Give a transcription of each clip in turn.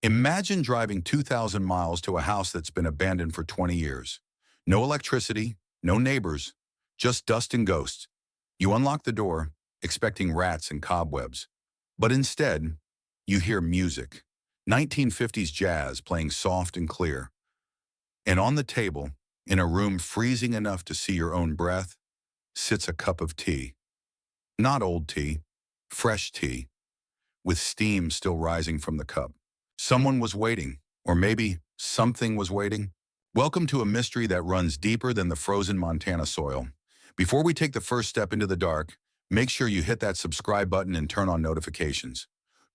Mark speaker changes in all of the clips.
Speaker 1: Imagine driving 2,000 miles to a house that's been abandoned for 20 years. No electricity, no neighbors, just dust and ghosts. You unlock the door, expecting rats and cobwebs. But instead, you hear music. 1950s jazz playing soft and clear. And on the table, in a room freezing enough to see your own breath, sits a cup of tea. Not old tea, fresh tea, with steam still rising from the cup. Someone was waiting, or maybe something was waiting. Welcome to a mystery that runs deeper than the frozen Montana soil. Before we take the first step into the dark, make sure you hit that subscribe button and turn on notifications.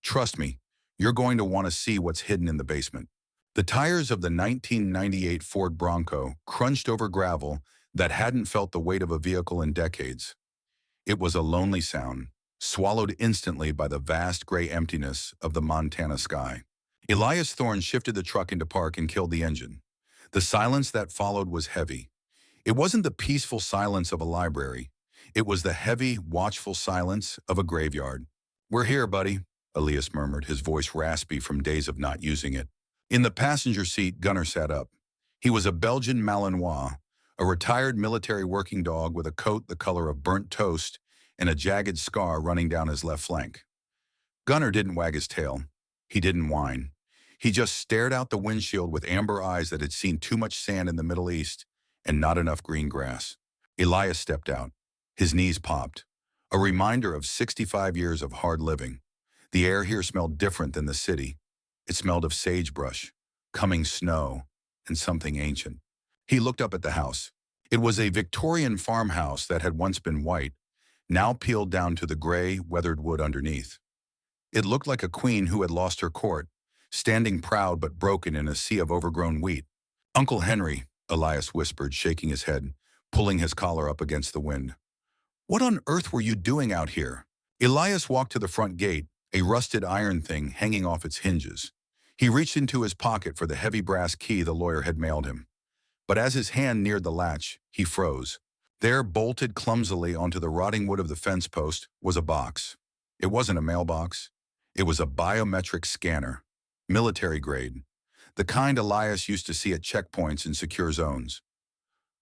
Speaker 1: Trust me, you're going to want to see what's hidden in the basement. The tires of the 1998 Ford Bronco crunched over gravel that hadn't felt the weight of a vehicle in decades. It was a lonely sound, swallowed instantly by the vast gray emptiness of the Montana sky. Elias Thorne shifted the truck into park and killed the engine. The silence that followed was heavy. It wasn't the peaceful silence of a library. It was the heavy, watchful silence of a graveyard. "We're here, buddy," Elias murmured, his voice raspy from days of not using it. In the passenger seat, Gunnar sat up. He was a Belgian Malinois, a retired military working dog with a coat the color of burnt toast and a jagged scar running down his left flank. Gunnar didn't wag his tail. He didn't whine. He just stared out the windshield with amber eyes that had seen too much sand in the Middle East and not enough green grass. Elias stepped out. His knees popped. A reminder of 65 years of hard living. The air here smelled different than the city. It smelled of sagebrush, coming snow, and something ancient. He looked up at the house. It was a Victorian farmhouse that had once been white, now peeled down to the gray, weathered wood underneath. It looked like a queen who had lost her court, standing proud but broken in a sea of overgrown wheat. "Uncle Henry," Elias whispered, shaking his head, pulling his collar up against the wind. "What on earth were you doing out here?" Elias walked to the front gate, a rusted iron thing hanging off its hinges. He reached into his pocket for the heavy brass key the lawyer had mailed him. But as his hand neared the latch, he froze. There, bolted clumsily onto the rotting wood of the fence post, was a box. It wasn't a mailbox. It was a biometric scanner, military grade, the kind Elias used to see at checkpoints in secure zones.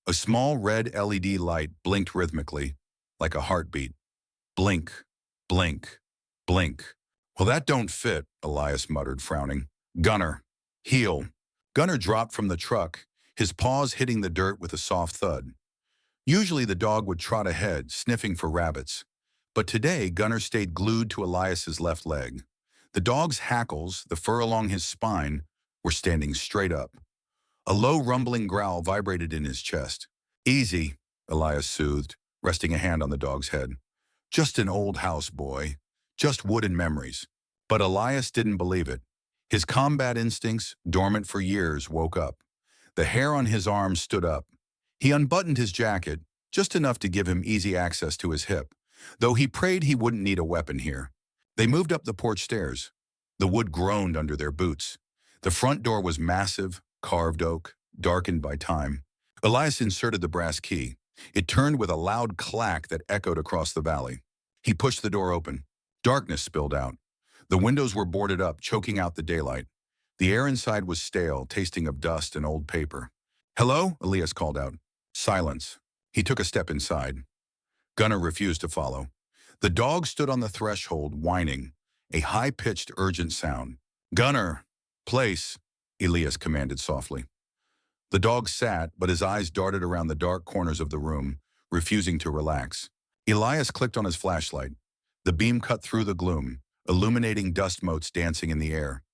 Speaker 1: A small red LED light blinked rhythmically, like a heartbeat. Blink, blink, blink. "Well, that don't fit," Elias muttered, frowning. "Gunnar, heel." Gunnar dropped from the truck, his paws hitting the dirt with a soft thud. Usually the dog would trot ahead, sniffing for rabbits. But today, Gunnar stayed glued to Elias's left leg. The dog's hackles, the fur along his spine, were standing straight up. A low rumbling growl vibrated in his chest. "Easy," Elias soothed, resting a hand on the dog's head. "Just an old house, boy. Just wood and memories." But Elias didn't believe it. His combat instincts, dormant for years, woke up. The hair on his arm stood up. He unbuttoned his jacket, just enough to give him easy access to his hip, though he prayed he wouldn't need a weapon here. They moved up the porch stairs. The wood groaned under their boots. The front door was massive, carved oak, darkened by time. Elias inserted the brass key. It turned with a loud clack that echoed across the valley. He pushed the door open. Darkness spilled out. The windows were boarded up, choking out the daylight. The air inside was stale, tasting of dust and old paper. "Hello?" Elias called out. Silence. He took a step inside. Gunnar refused to follow. The dog stood on the threshold, whining, a high-pitched, urgent sound. "Gunnar, place," Elias commanded softly. The dog sat, but his eyes darted around the dark corners of the room, refusing to relax. Elias clicked on his flashlight. The beam cut through the gloom, illuminating dust motes dancing in the air.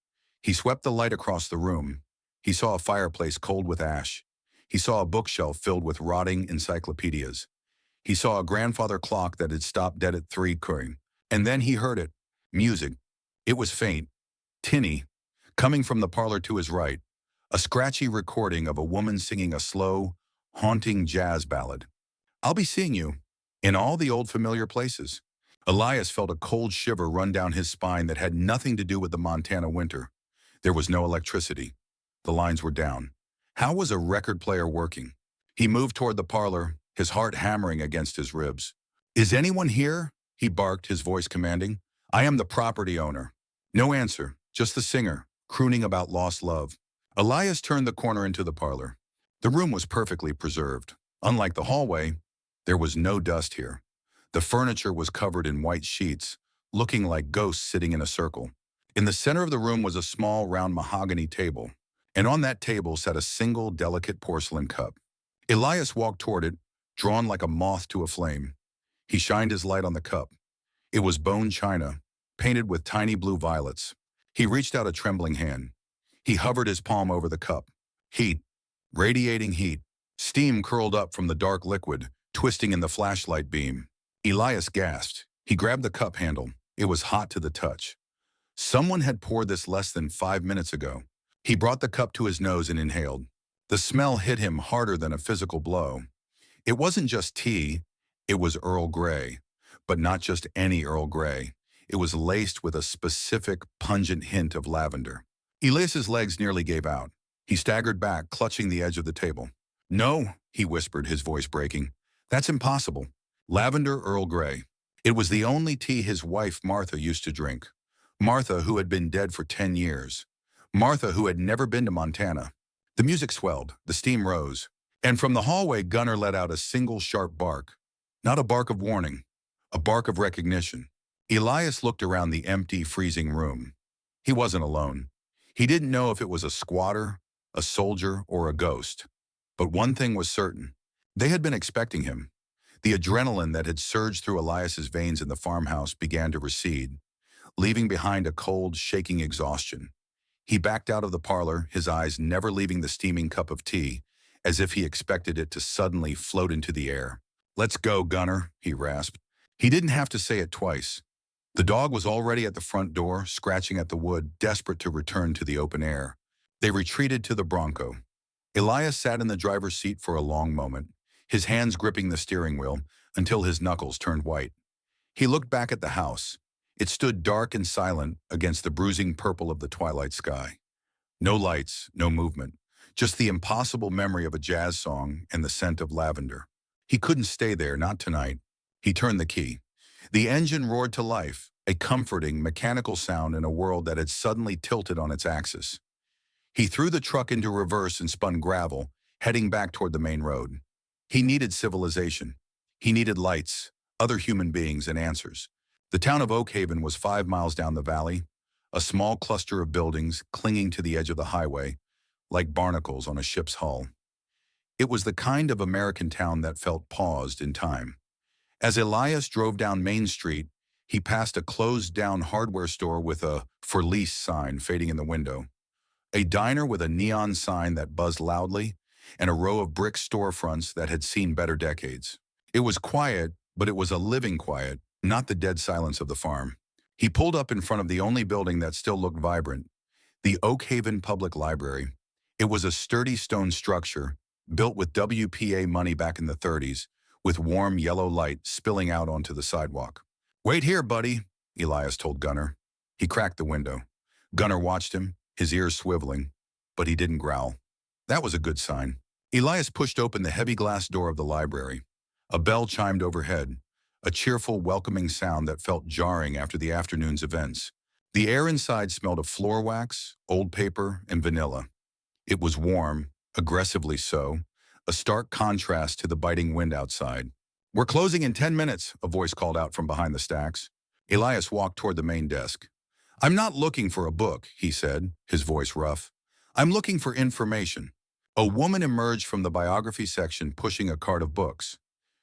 Speaker 1: He swept the light across the room. He saw a fireplace cold with ash. He saw a bookshelf filled with rotting encyclopedias. He saw a grandfather clock that had stopped dead at 3 curring. And then he heard it. Music. It was faint, tinny, coming from the parlor to his right. A scratchy recording of a woman singing a slow, haunting jazz ballad. "I'll be seeing you in all the old familiar places." Elias felt a cold shiver run down his spine that had nothing to do with the Montana winter. There was no electricity. The lines were down. How was a record player working? He moved toward the parlor, his heart hammering against his ribs. "Is anyone here?" he barked, his voice commanding. "I am the property owner." No answer, just the singer, crooning about lost love. Elias turned the corner into the parlor. The room was perfectly preserved. Unlike the hallway, there was no dust here. The furniture was covered in white sheets, looking like ghosts sitting in a circle. In the center of the room was a small, round mahogany table, and on that table sat a single, delicate porcelain cup. Elias walked toward it, drawn like a moth to a flame. He shined his light on the cup. It was bone china, painted with tiny blue violets. He reached out a trembling hand. He hovered his palm over the cup. Heat, radiating heat. Steam curled up from the dark liquid, twisting in the flashlight beam. Elias gasped. He grabbed the cup handle. It was hot to the touch. Someone had poured this less than 5 minutes ago. He brought the cup to his nose and inhaled. The smell hit him harder than a physical blow. It wasn't just tea, it was Earl Grey. But not just any Earl Grey. It was laced with a specific, pungent hint of lavender. Elias's legs nearly gave out. He staggered back, clutching the edge of the table. "No," he whispered, his voice breaking. "That's impossible. Lavender Earl Grey." It was the only tea his wife Martha used to drink. Martha, who had been dead for 10 years. Martha, who had never been to Montana. The music swelled, the steam rose, and from the hallway Gunnar let out a single sharp bark. Not a bark of warning, a bark of recognition. Elias looked around the empty, freezing room. He wasn't alone. He didn't know if it was a squatter, a soldier, or a ghost. But one thing was certain. They had been expecting him. The adrenaline that had surged through Elias's veins in the farmhouse began to recede, leaving behind a cold, shaking exhaustion. He backed out of the parlor, his eyes never leaving the steaming cup of tea, as if he expected it to suddenly float into the air. "Let's go, Gunnar," he rasped. He didn't have to say it twice. The dog was already at the front door, scratching at the wood, desperate to return to the open air. They retreated to the Bronco. Elias sat in the driver's seat for a long moment, his hands gripping the steering wheel until his knuckles turned white. He looked back at the house. It stood dark and silent against the bruising purple of the twilight sky. No lights, no movement, just the impossible memory of a jazz song and the scent of lavender. He couldn't stay there, not tonight. He turned the key. The engine roared to life, a comforting, mechanical sound in a world that had suddenly tilted on its axis. He threw the truck into reverse and spun gravel, heading back toward the main road. He needed civilization. He needed lights, other human beings, and answers. The town of Oak Haven was 5 miles down the valley, a small cluster of buildings clinging to the edge of the highway, like barnacles on a ship's hull. It was the kind of American town that felt paused in time. As Elias drove down Main Street, he passed a closed-down hardware store with a "For Lease" sign fading in the window, a diner with a neon sign that buzzed loudly, and a row of brick storefronts that had seen better decades. It was quiet, but it was a living quiet, not the dead silence of the farm. He pulled up in front of the only building that still looked vibrant, the Oak Haven Public Library. It was a sturdy stone structure, built with WPA money back in the 30s, with warm yellow light spilling out onto the sidewalk. "Wait here, buddy," Elias told Gunnar. He cracked the window. Gunnar watched him, his ears swiveling, but he didn't growl. That was a good sign. Elias pushed open the heavy glass door of the library. A bell chimed overhead, a cheerful, welcoming sound that felt jarring after the afternoon's events. The air inside smelled of floor wax, old paper, and vanilla. It was warm, aggressively so, a stark contrast to the biting wind outside. "We're closing in 10 minutes, a voice called out from behind the stacks. Elias walked toward the main desk. "I'm not looking for a book," he said, his voice rough. "I'm looking for information." A woman emerged from the biography section pushing a cart of books.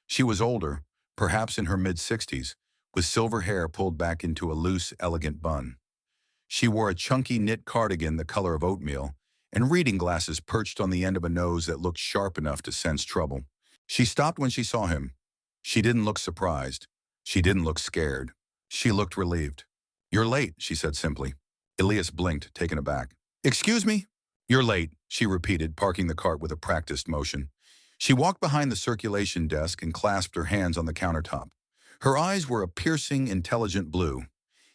Speaker 1: She was older, perhaps in her mid-60s, with silver hair pulled back into a loose, elegant bun. She wore a chunky knit cardigan the color of oatmeal, and reading glasses perched on the end of a nose that looked sharp enough to sense trouble. She stopped when she saw him. She didn't look surprised. She didn't look scared. She looked relieved. "You're late," she said simply. Elias blinked, taken aback. "Excuse me?" "You're late," she repeated, parking the cart with a practiced motion. She walked behind the circulation desk and clasped her hands on the countertop. Her eyes were a piercing, intelligent blue.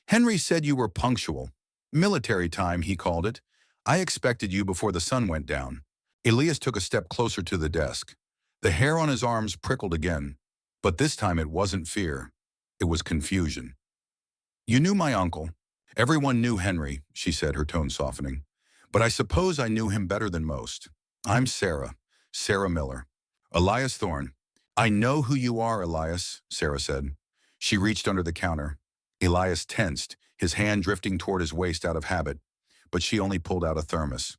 Speaker 1: "Henry said you were punctual. Military time, he called it. I expected you before the sun went down." Elias took a step closer to the desk. The hair on his arms prickled again, but this time it wasn't fear. It was confusion. "You knew my uncle." Everyone knew Henry, she said, her tone softening. But I suppose I knew him better than most. I'm Sarah, Sarah Miller. Elias Thorne. I know who you are, Elias, Sarah said. She reached under the counter. Elias tensed, his hand drifting toward his waist out of habit, but she only pulled out a thermos.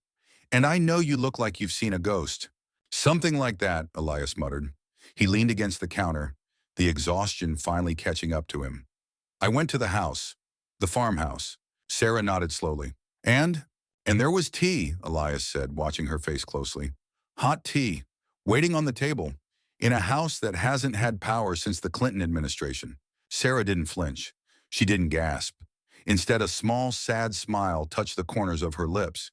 Speaker 1: And I know you look like you've seen a ghost. Something like that, Elias muttered. He leaned against the counter, the exhaustion finally catching up to him. I went to the house, the farmhouse. Sarah nodded slowly. And? And there was tea, Elias said, watching her face closely. Hot tea, waiting on the table, in a house that hasn't had power since the Clinton administration. Sarah didn't flinch. She didn't gasp. Instead, a small, sad smile touched the corners of her lips.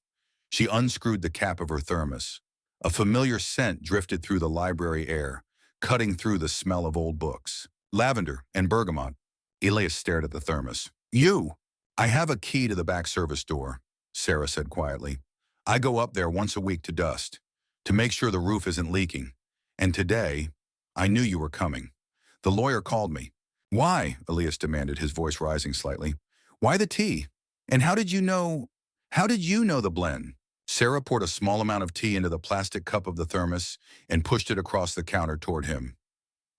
Speaker 1: She unscrewed the cap of her thermos. A familiar scent drifted through the library air, cutting through the smell of old books. Lavender and bergamot. Elias stared at the thermos. You! I have a key to the back service door, Sarah said quietly. I go up there once a week to dust, to make sure the roof isn't leaking. And today, I knew you were coming. The lawyer called me. Why? Elias demanded, his voice rising slightly. Why the tea? And how did you know the blend? Sarah poured a small amount of tea into the plastic cup of the thermos and pushed it across the counter toward him.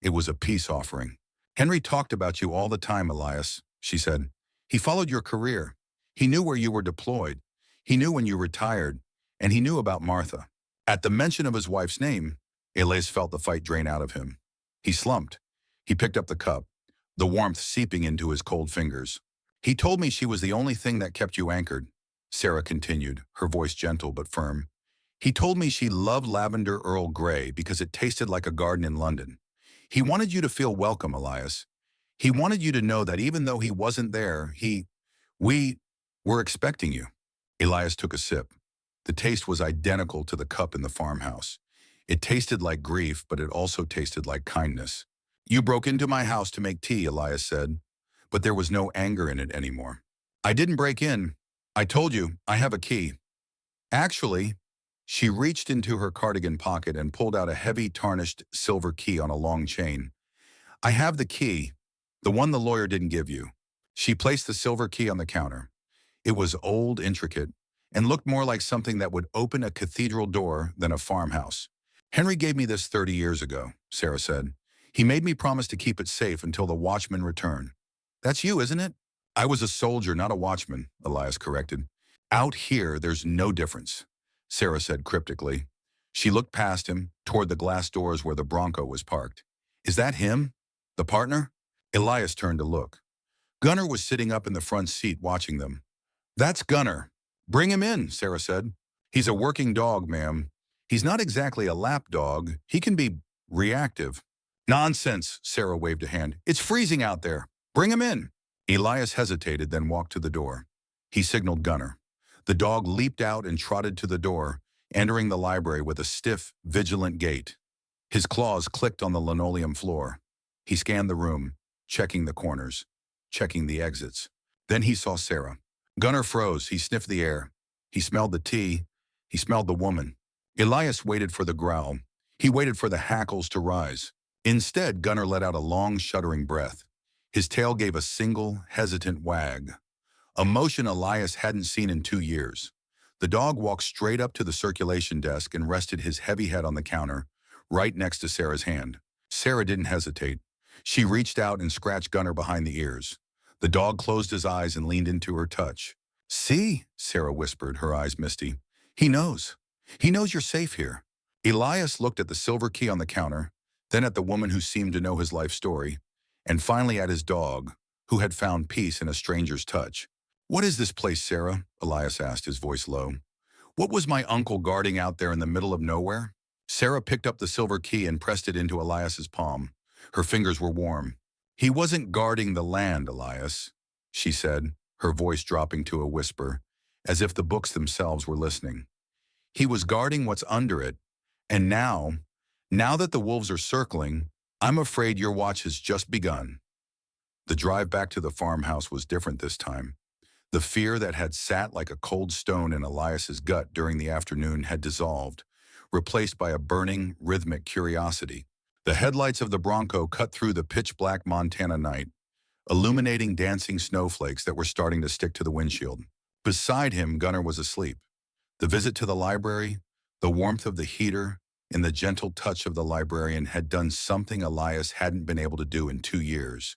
Speaker 1: It was a peace offering. Henry talked about you all the time, Elias, she said. He followed your career. He knew where you were deployed. He knew when you retired, and he knew about Martha. At the mention of his wife's name, Elias felt the fight drain out of him. He slumped. He picked up the cup, the warmth seeping into his cold fingers. He told me she was the only thing that kept you anchored, Sarah continued, her voice gentle but firm. He told me she loved lavender Earl Grey because it tasted like a garden in London. He wanted you to feel welcome, Elias. He wanted you to know that even though he wasn't there, we were expecting you. Elias took a sip. The taste was identical to the cup in the farmhouse. It tasted like grief, but it also tasted like kindness. You broke into my house to make tea, Elias said, but there was no anger in it anymore. I didn't break in. I told you, I have a key. Actually, she reached into her cardigan pocket and pulled out a heavy, tarnished silver key on a long chain. I have the key, the one the lawyer didn't give you. She placed the silver key on the counter. It was old, intricate, and looked more like something that would open a cathedral door than a farmhouse. Henry gave me this 30 years ago, Sarah said. He made me promise to keep it safe until the watchman returned. That's you, isn't it? I was a soldier, not a watchman, Elias corrected. Out here, there's no difference, Sarah said cryptically. She looked past him, toward the glass doors where the Bronco was parked. Is that him? The partner? Elias turned to look. Gunnar was sitting up in the front seat watching them. That's Gunnar. Bring him in, Sarah said. He's a working dog, ma'am. He's not exactly a lap dog. He can be reactive. Nonsense, Sarah waved a hand. It's freezing out there. Bring him in. Elias hesitated, then walked to the door. He signaled Gunnar. The dog leaped out and trotted to the door, entering the library with a stiff, vigilant gait. His claws clicked on the linoleum floor. He scanned the room, checking the corners, checking the exits. Then he saw Sarah. Gunnar froze. He sniffed the air. He smelled the tea. He smelled the woman. Elias waited for the growl. He waited for the hackles to rise. Instead, Gunnar let out a long, shuddering breath. His tail gave a single, hesitant wag. A motion Elias hadn't seen in 2 years. The dog walked straight up to the circulation desk and rested his heavy head on the counter, right next to Sarah's hand. Sarah didn't hesitate. She reached out and scratched Gunnar behind the ears. The dog closed his eyes and leaned into her touch. See, Sarah whispered, her eyes misty. He knows. He knows you're safe here. Elias looked at the silver key on the counter, then at the woman who seemed to know his life story, and finally at his dog, who had found peace in a stranger's touch. What is this place, Sarah? Elias asked, his voice low. What was my uncle guarding out there in the middle of nowhere? Sarah picked up the silver key and pressed it into Elias's palm. Her fingers were warm. He wasn't guarding the land, Elias, she said, her voice dropping to a whisper, as if the books themselves were listening. He was guarding what's under it, and now that the wolves are circling, I'm afraid your watch has just begun. The drive back to the farmhouse was different this time. The fear that had sat like a cold stone in Elias's gut during the afternoon had dissolved, replaced by a burning, rhythmic curiosity. The headlights of the Bronco cut through the pitch-black Montana night. illuminating dancing snowflakes that were starting to stick to the windshield. Beside him, Gunnar was asleep. The visit to the library, the warmth of the heater, and the gentle touch of the librarian had done something Elias hadn't been able to do in 2 years.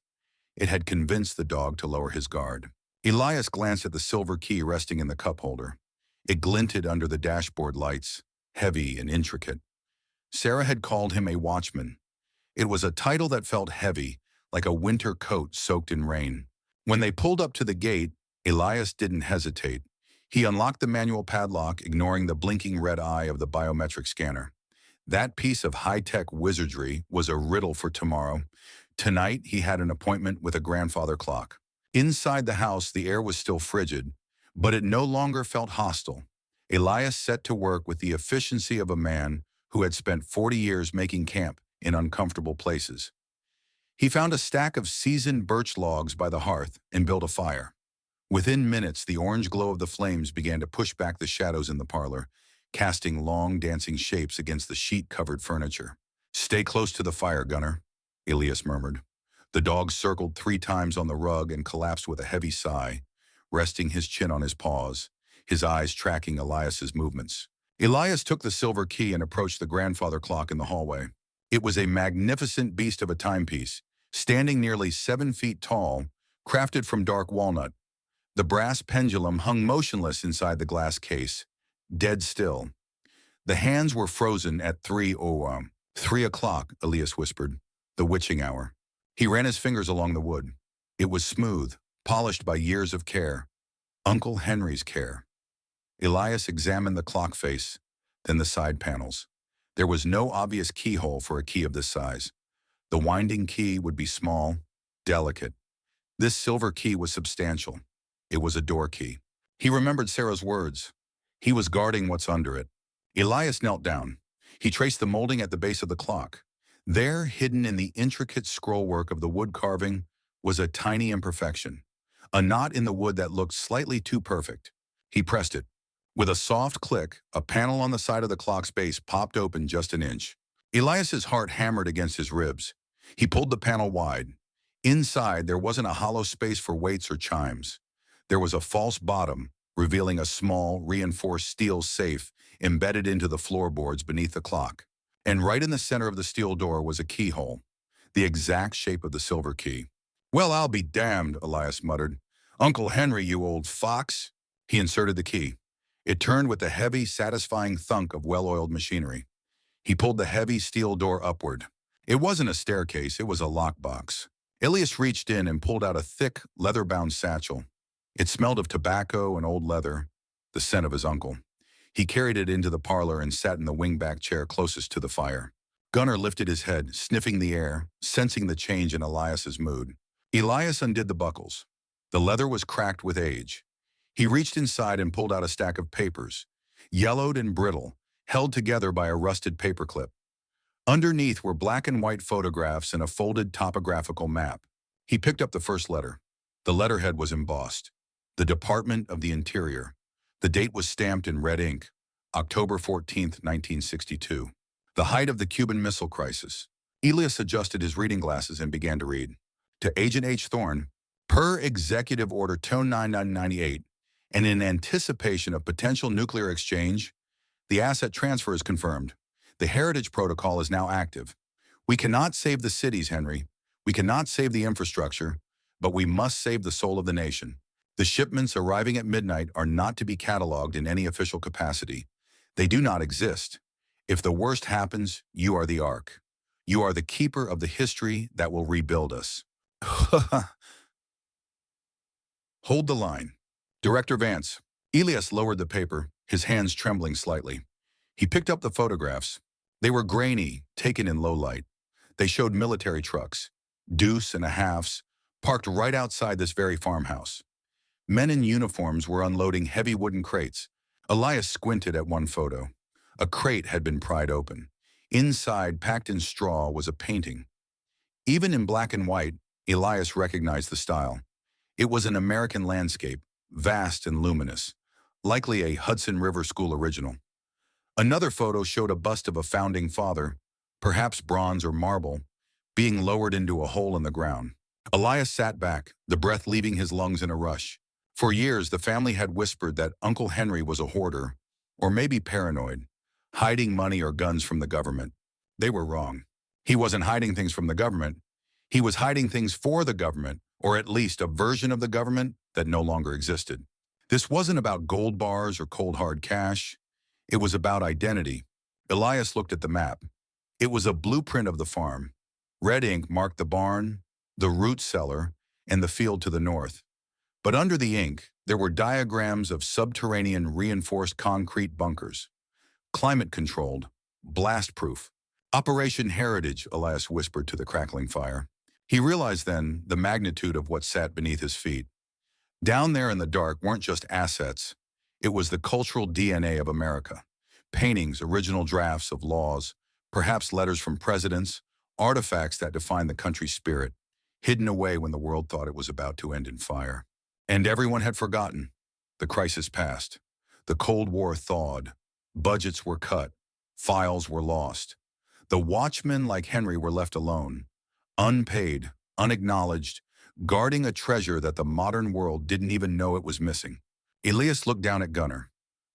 Speaker 1: It had convinced the dog to lower his guard. Elias glanced at the silver key resting in the cup holder. It glinted under the dashboard lights, heavy and intricate. Sarah had called him a watchman. It was a title that felt heavy, like a winter coat soaked in rain. When they pulled up to the gate, Elias didn't hesitate. He unlocked the manual padlock, ignoring the blinking red eye of the biometric scanner. That piece of high-tech wizardry was a riddle for tomorrow. Tonight, he had an appointment with a grandfather clock. Inside the house, the air was still frigid, but it no longer felt hostile. Elias set to work with the efficiency of a man who had spent 40 years making camp in uncomfortable places. He found a stack of seasoned birch logs by the hearth and built a fire. Within minutes, the orange glow of the flames began to push back the shadows in the parlor, casting long, dancing shapes against the sheet-covered furniture. "Stay close to the fire, Gunnar," Elias murmured. The dog circled 3 times on the rug and collapsed with a heavy sigh, resting his chin on his paws, his eyes tracking Elias's movements. Elias took the silver key and approached the grandfather clock in the hallway. It was a magnificent beast of a timepiece, standing nearly 7 feet tall, crafted from dark walnut. The brass pendulum hung motionless inside the glass case, dead still. The hands were frozen at 3 o'clock, Elias whispered, the witching hour. He ran his fingers along the wood. It was smooth, polished by years of care. Uncle Henry's care. Elias examined the clock face, then the side panels. There was no obvious keyhole for a key of this size. The winding key would be small, delicate. This silver key was substantial. It was a door key. He remembered Sarah's words. He was guarding what's under it. Elias knelt down. He traced the molding at the base of the clock. There, hidden in the intricate scrollwork of the wood carving, was a tiny imperfection. A knot in the wood that looked slightly too perfect. He pressed it. With a soft click, a panel on the side of the clock's base popped open just an inch. Elias's heart hammered against his ribs. He pulled the panel wide. Inside, there wasn't a hollow space for weights or chimes. There was a false bottom, revealing a small, reinforced steel safe embedded into the floorboards beneath the clock. And right in the center of the steel door was a keyhole, the exact shape of the silver key. "Well, I'll be damned," Elias muttered. "Uncle Henry, you old fox." He inserted the key. It turned with the heavy, satisfying thunk of well-oiled machinery. He pulled the heavy steel door upward. It wasn't a staircase, it was a lockbox. Elias reached in and pulled out a thick, leather-bound satchel. It smelled of tobacco and old leather, the scent of his uncle. He carried it into the parlor and sat in the wingback chair closest to the fire. Gunnar lifted his head, sniffing the air, sensing the change in Elias's mood. Elias undid the buckles. The leather was cracked with age. He reached inside and pulled out a stack of papers, yellowed and brittle, held together by a rusted paperclip. Underneath were black and white photographs and a folded topographical map. He picked up the first letter. The letterhead was embossed. The Department of the Interior. The date was stamped in red ink, October 14th, 1962. The height of the Cuban Missile Crisis. Elias adjusted his reading glasses and began to read. To Agent H. Thorne, per Executive Order Tone 9998, and in anticipation of potential nuclear exchange, the asset transfer is confirmed. The Heritage Protocol is now active. We cannot save the cities, Henry. We cannot save the infrastructure, but we must save the soul of the nation. The shipments arriving at midnight are not to be cataloged in any official capacity. They do not exist. If the worst happens, you are the Ark. You are the keeper of the history that will rebuild us. Hold the line. Director Vance. Elias lowered the paper, his hands trembling slightly. He picked up the photographs. They were grainy, taken in low light. They showed military trucks, deuce and a halves, parked right outside this very farmhouse. Men in uniforms were unloading heavy wooden crates. Elias squinted at one photo. A crate had been pried open. Inside, packed in straw, was a painting. Even in black and white, Elias recognized the style. It was an American landscape, vast and luminous, likely a Hudson River School original. Another photo showed a bust of a founding father, perhaps bronze or marble, being lowered into a hole in the ground. Elias sat back, the breath leaving his lungs in a rush. For years, the family had whispered that Uncle Henry was a hoarder, or maybe paranoid, hiding money or guns from the government. They were wrong. He wasn't hiding things from the government. He was hiding things for the government, or at least a version of the government that no longer existed. This wasn't about gold bars or cold hard cash. It was about identity. Elias looked at the map. It was a blueprint of the farm. Red ink marked the barn, the root cellar, and the field to the north. But under the ink, there were diagrams of subterranean reinforced concrete bunkers. Climate-controlled, blast-proof. Operation Heritage, Elias whispered to the crackling fire. He realized then the magnitude of what sat beneath his feet. Down there in the dark weren't just assets. It was the cultural DNA of America. Paintings, original drafts of laws, perhaps letters from presidents, artifacts that defined the country's spirit, hidden away when the world thought it was about to end in fire. And everyone had forgotten. The crisis passed. The Cold War thawed. Budgets were cut. Files were lost. The watchmen like Henry were left alone, unpaid, unacknowledged, guarding a treasure that the modern world didn't even know it was missing. Elias looked down at Gunnar.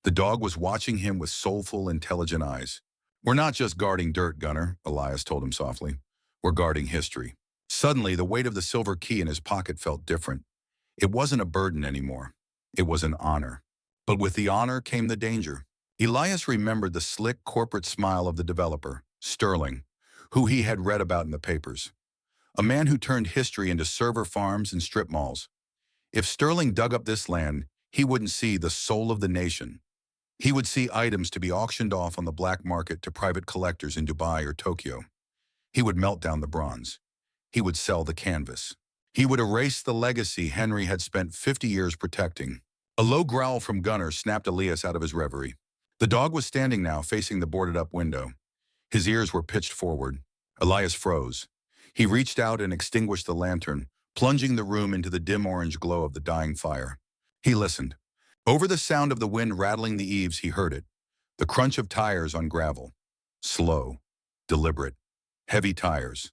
Speaker 1: The dog was watching him with soulful, intelligent eyes. "We're not just guarding dirt, Gunnar," Elias told him softly. "We're guarding history." Suddenly, the weight of the silver key in his pocket felt different. It wasn't a burden anymore. It was an honor. But with the honor came the danger. Elias remembered the slick corporate smile of the developer, Sterling, who he had read about in the papers. A man who turned history into server farms and strip malls. If Sterling dug up this land, he wouldn't see the soul of the nation. He would see items to be auctioned off on the black market to private collectors in Dubai or Tokyo. He would melt down the bronze. He would sell the canvas. He would erase the legacy Henry had spent 50 years protecting. A low growl from Gunnar snapped Elias out of his reverie. The dog was standing now, facing the boarded-up window. His ears were pitched forward. Elias froze. He reached out and extinguished the lantern, plunging the room into the dim orange glow of the dying fire. He listened. Over the sound of the wind rattling the eaves, he heard it. The crunch of tires on gravel. Slow, deliberate, heavy tires.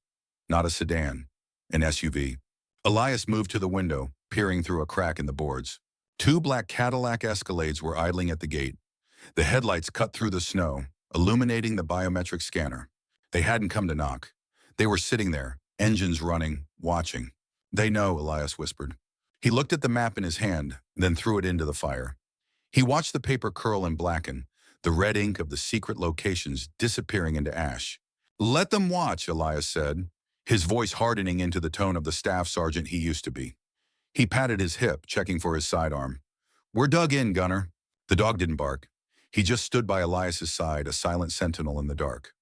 Speaker 1: Not a sedan, an SUV. Elias moved to the window, peering through a crack in the boards. Two black Cadillac Escalades were idling at the gate. The headlights cut through the snow, illuminating the biometric scanner. They hadn't come to knock. They were sitting there, engines running, watching. "They know," Elias whispered. He looked at the map in his hand, then threw it into the fire. He watched the paper curl and blacken, the red ink of the secret locations disappearing into ash. "Let them watch," Elias said, his voice hardening into the tone of the staff sergeant he used to be. He patted his hip, checking for his sidearm. "We're dug in, Gunnar." The dog didn't bark. He just stood by Elias's side, a silent sentinel in the dark.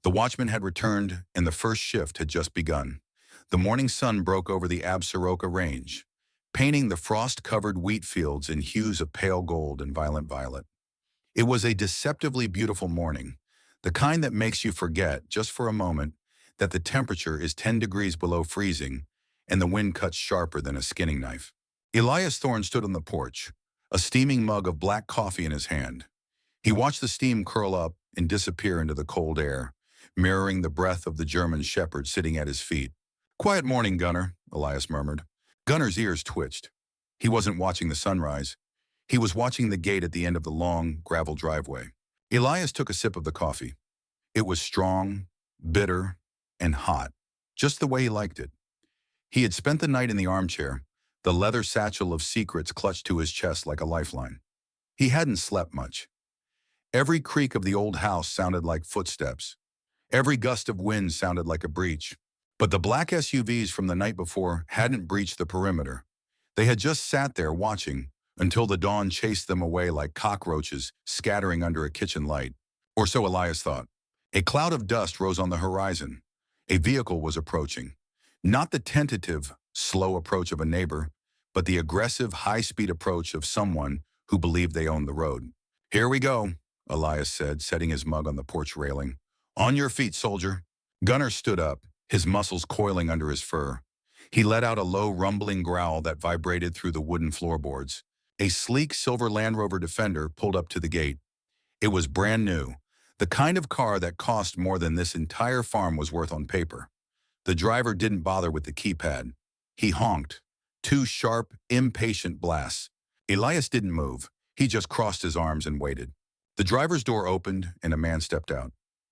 Speaker 1: The watchman had returned, and the first shift had just begun. The morning sun broke over the Absaroka range, painting the frost-covered wheat fields in hues of pale gold and violent violet. It was a deceptively beautiful morning, the kind that makes you forget, just for a moment, that the temperature is 10 degrees below freezing and the wind cuts sharper than a skinning knife. Elias Thorne stood on the porch, a steaming mug of black coffee in his hand. He watched the steam curl up and disappear into the cold air, mirroring the breath of the German shepherd sitting at his feet. "Quiet morning, Gunnar," Elias murmured. Gunnar's ears twitched. He wasn't watching the sunrise. He was watching the gate at the end of the long, gravel driveway. Elias took a sip of the coffee. It was strong, bitter, and hot, just the way he liked it. He had spent the night in the armchair, the leather satchel of secrets clutched to his chest like a lifeline. He hadn't slept much. Every creak of the old house sounded like footsteps. Every gust of wind sounded like a breach. But the black SUVs from the night before hadn't breached the perimeter. They had just sat there watching until the dawn chased them away like cockroaches scattering under a kitchen light. Or so Elias thought. A cloud of dust rose on the horizon. A vehicle was approaching. Not the tentative, slow approach of a neighbor, but the aggressive, high-speed approach of someone who believed they owned the road. "Here we go," Elias said, setting his mug on the porch railing. "On your feet, soldier." Gunnar stood up, his muscles coiling under his fur. He let out a low, rumbling growl that vibrated through the wooden floorboards. A sleek silver Land Rover Defender pulled up to the gate. It was brand new, the kind of car that cost more than this entire farm was worth on paper. The driver didn't bother with the keypad. He honked. Two sharp, impatient blasts. Elias didn't move. He just crossed his arms and waited. The driver's door opened and a man stepped out.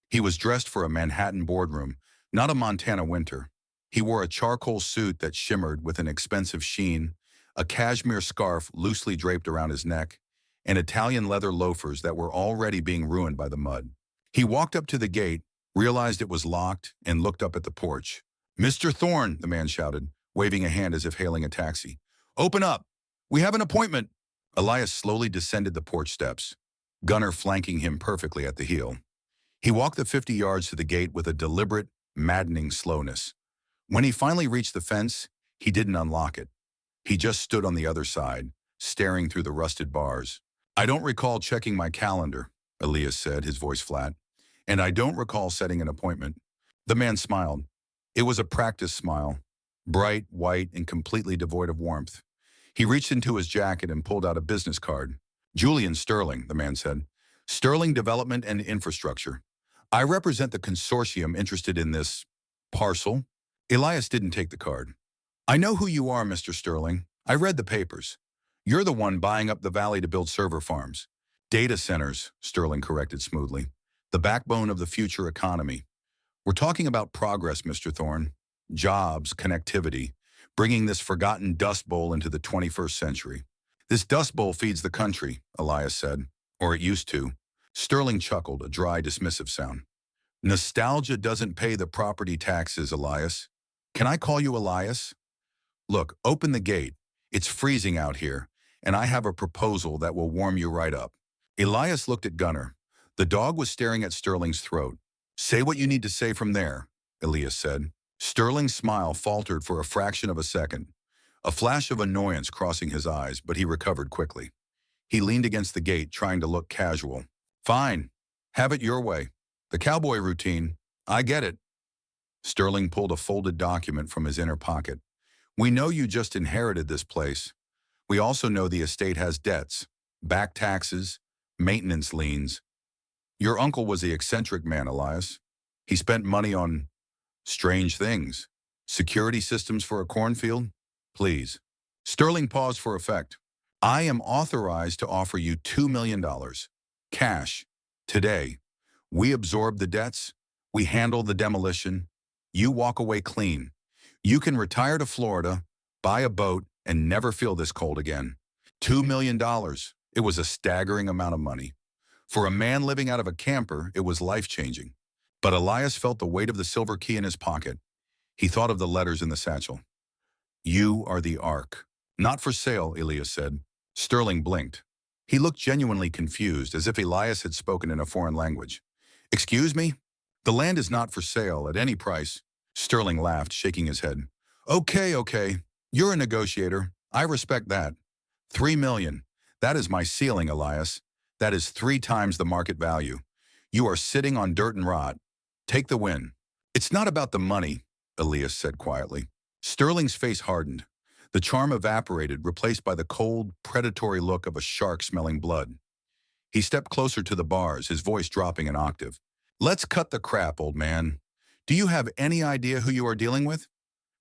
Speaker 1: He was dressed for a Manhattan boardroom, not a Montana winter. He wore a charcoal suit that shimmered with an expensive sheen, a cashmere scarf loosely draped around his neck, and Italian leather loafers that were already being ruined by the mud. He walked up to the gate, realized it was locked, and looked up at the porch. "Mr. Thorne," the man shouted, waving a hand as if hailing a taxi. "Open up! We have an appointment!" Elias slowly descended the porch steps, Gunner flanking him perfectly at the heel. He walked the 50 yards to the gate with a deliberate, maddening slowness. When he finally reached the fence, he didn't unlock it. He just stood on the other side, staring through the rusted bars. "I don't recall checking my calendar," Elias said, his voice flat. "And I don't recall setting an appointment." The man smiled. It was a practiced smile, bright, white, and completely devoid of warmth. He reached into his jacket and pulled out a business card. "Julian Sterling," the man said. "Sterling Development and Infrastructure. I represent the consortium interested in this parcel." Elias didn't take the card. "I know who you are, Mr. Sterling. I read the papers. You're the one buying up the valley to build server farms." "Data centers," Sterling corrected smoothly. "The backbone of the future economy. We're talking about progress, Mr. Thorne. Jobs, connectivity, bringing this forgotten dust bowl into the 21st century." "This dust bowl feeds the country," Elias said. "Or it used to." Sterling chuckled, a dry, dismissive sound. "Nostalgia doesn't pay the property taxes, Elias. Can I call you Elias? Look, open the gate. It's freezing out here, and I have a proposal that will warm you right up." Elias looked at Gunner. The dog was staring at Sterling's throat. "Say what you need to say from there," Elias said. Sterling's smile faltered for a fraction of a second, a flash of annoyance crossing his eyes, but he recovered quickly. He leaned against the gate, trying to look casual. "Fine. Have it your way. The cowboy routine. I get it." Sterling pulled a folded document from his inner pocket. "We know you just inherited this place. We also know the estate has debts, back taxes, maintenance liens. Your uncle was the eccentric man, Elias. He spent money on strange things. Security systems for a cornfield? Please." Sterling paused for effect. "I am authorized to offer you $2 million. Cash. Today. We absorb the debts. We handle the demolition. You walk away clean. You can retire to Florida, buy a boat, and never feel this cold again." $2 million. It was a staggering amount of money. For a man living out of a camper, it was life-changing. But Elias felt the weight of the silver key in his pocket. He thought of the letters in the satchel. "You are the Ark." "Not for sale," Elias said. Sterling blinked. He looked genuinely confused, as if Elias had spoken in a foreign language. "Excuse me? The land is not for sale at any price." Sterling laughed, shaking his head. Okay. You're a negotiator. I respect that. $3 million. That is my ceiling, Elias. That is 3 times the market value. You are sitting on dirt and rot. Take the win." "It's not about the money," Elias said quietly. Sterling's face hardened. The charm evaporated, replaced by the cold, predatory look of a shark smelling blood. He stepped closer to the bars, his voice dropping an octave. "Let's cut the crap, old man. Do you have any idea who you are dealing with?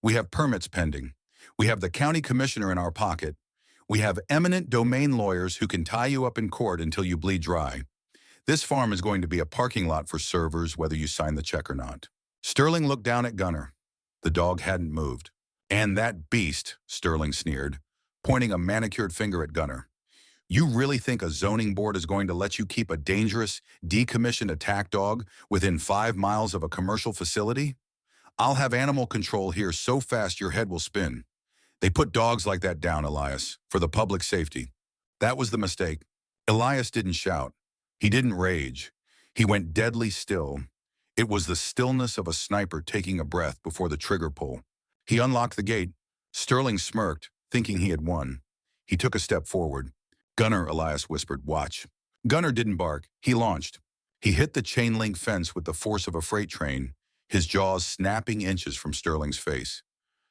Speaker 1: We have permits pending. We have the county commissioner in our pocket. We have eminent domain lawyers who can tie you up in court until you bleed dry. This farm is going to be a parking lot for servers, whether you sign the check or not." Sterling looked down at Gunner. The dog hadn't moved. "And that beast," Sterling sneered, pointing a manicured finger at Gunner. "You really think a zoning board is going to let you keep a dangerous, decommissioned attack dog within 5 miles of a commercial facility? I'll have animal control here so fast your head will spin. They put dogs like that down, Elias, for the public safety. That was the mistake." Elias didn't shout. He didn't rage. He went deadly still. It was the stillness of a sniper taking a breath before the trigger pull. He unlocked the gate. Sterling smirked, thinking he had won. He took a step forward. "Gunner," Elias whispered, "watch." Gunner didn't bark. He launched. He hit the chain-link fence with the force of a freight train, his jaws snapping inches from Sterling's face.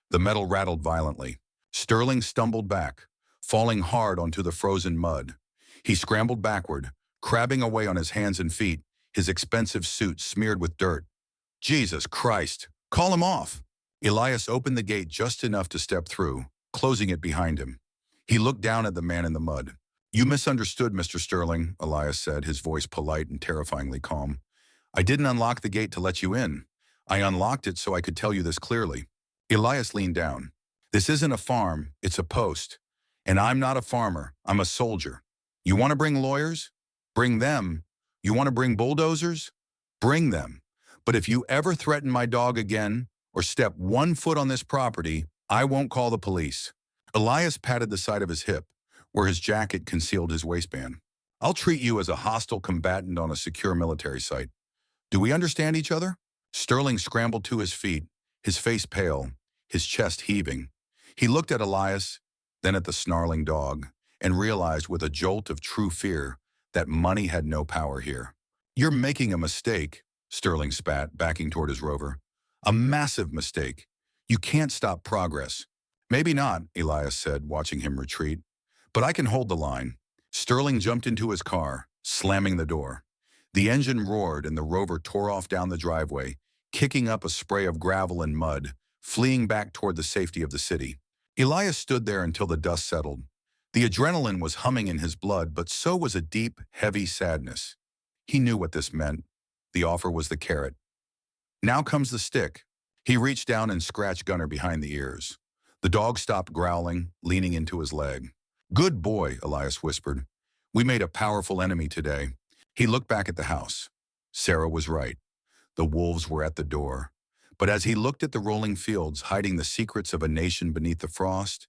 Speaker 1: The metal rattled violently. Sterling stumbled back, falling hard onto the frozen mud. He scrambled backward, crabbing away on his hands and feet, his expensive suit smeared with dirt. "Jesus Christ! Call him off!" Elias opened the gate just enough to step through, closing it behind him. He looked down at the man in the mud. "You misunderstood, Mr. Sterling," Elias said, his voice polite and terrifyingly calm. "I didn't unlock the gate to let you in. I unlocked it so I could tell you this clearly." Elias leaned down. "This isn't a farm, it's a post. And I'm not a farmer, I'm a soldier. You want to bring lawyers? Bring them. You want to bring bulldozers? Bring them. But if you ever threaten my dog again, or step 1 foot on this property, I won't call the police." Elias patted the side of his hip, where his jacket concealed his waistband. "I'll treat you as a hostile combatant on a secure military site. Do we understand each other?" Sterling scrambled to his feet, his face pale, his chest heaving. He looked at Elias, then at the snarling dog, and realized with a jolt of true fear that money had no power here. "You're making a mistake," Sterling spat, backing toward his rover. "A massive mistake. You can't stop progress." "Maybe not," Elias said, watching him retreat. "But I can hold the line." Sterling jumped into his car, slamming the door. The engine roared and the rover tore off down the driveway, kicking up a spray of gravel and mud, fleeing back toward the safety of the city. Elias stood there until the dust settled. The adrenaline was humming in his blood, but so was a deep, heavy sadness. He knew what this meant. The offer was the carrot. Now comes the stick. He reached down and scratched Gunner behind the ears. The dog stopped growling, leaning into his leg. "Good boy," Elias whispered. "We made a powerful enemy today." He looked back at the house. Sarah was right. The wolves were at the door. But as he looked at the rolling fields hiding the secrets of a nation beneath the frost,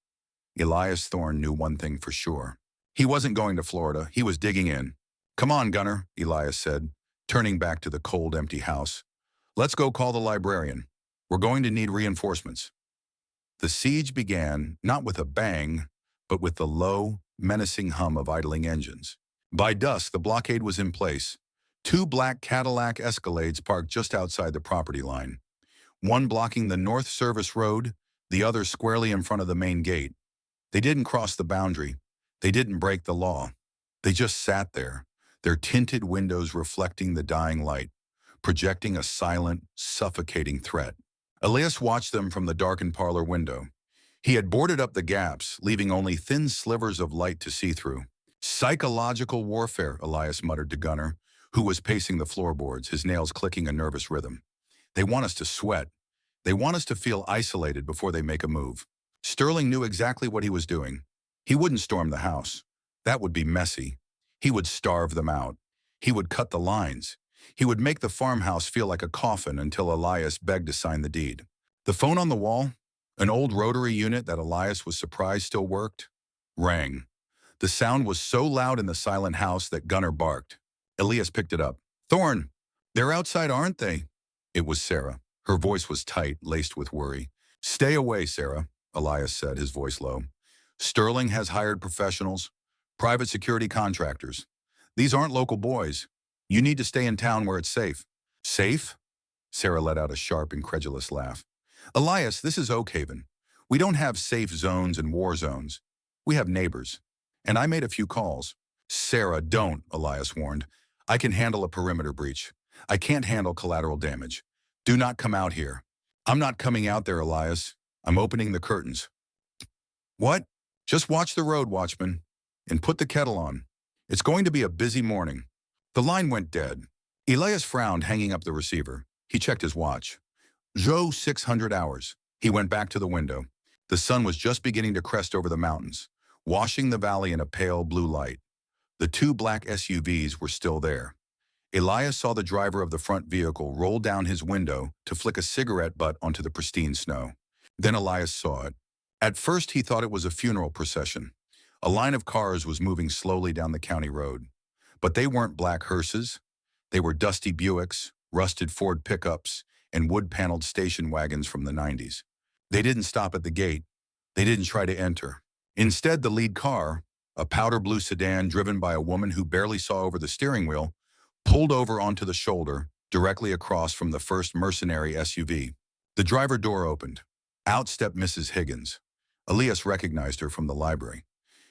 Speaker 1: Elias Thorne knew one thing for sure. He wasn't going to Florida, he was digging in. "Come on, Gunner," Elias said, turning back to the cold, empty house. "Let's go call the librarian. We're going to need reinforcements." The siege began, not with a bang, but with the low, menacing hum of idling engines. By dusk, the blockade was in place. 2 black Cadillac Escalades parked just outside the property line. One blocking the North Service Road, the other squarely in front of the main gate. They didn't cross the boundary. They didn't break the law. They just sat there, their tinted windows reflecting the dying light, projecting a silent, suffocating threat. Elias watched them from the darkened parlor window. He had boarded up the gaps, leaving only thin slivers of light to see through. "Psychological warfare," Elias muttered to Gunner, who was pacing the floorboards, his nails clicking a nervous rhythm. "They want us to sweat. They want us to feel isolated before they make a move." Sterling knew exactly what he was doing. He wouldn't storm the house. That would be messy. He would starve them out. He would cut the lines. He would make the farmhouse feel like a coffin until Elias begged to sign the deed. The phone on the wall, an old rotary unit that Elias was surprised still worked, rang. The sound was so loud in the silent house that Gunner barked. Elias picked it up. "Thorne, they're outside, aren't they?" It was Sarah. Her voice was tight, laced with worry. "Stay away, Sarah," Elias said, his voice low. "Sterling has hired professionals, private security contractors. These aren't local boys. You need to stay in town where it's safe." "Safe?" Sarah let out a sharp, incredulous laugh. "Elias, this is Oak Haven. We don't have safe zones and war zones. We have neighbors. And I made a few calls." "Sarah, don't," Elias warned. "I can handle a perimeter breach. I can't handle collateral damage. Do not come out here." "I'm not coming out there, Elias. I'm opening the curtains." "What?" "Just watch the road, watchman. And put the kettle on. It's going to be a busy morning." The line went dead. Elias frowned, hanging up the receiver. He checked his watch. 600 hours. He went back to the window. The sun was just beginning to crest over the mountains, washing the valley in a pale blue light. The 2 black SUVs were still there. Elias saw the driver of the front vehicle roll down his window to flick a cigarette butt onto the pristine snow. Then Elias saw it. At first he thought it was a funeral procession. A line of cars was moving slowly down the county road. But they weren't black hearses. They were dusty Buicks, rusted Ford pickups, and wood-paneled station wagons from the 90s. They didn't stop at the gate. They didn't try to enter. Instead, the lead car, a powder blue sedan driven by a woman who barely saw over the steering wheel, pulled over onto the shoulder, directly across from the first mercenary SUV. The driver door opened. Out stepped Mrs. Higgins. Elias recognized her from the library.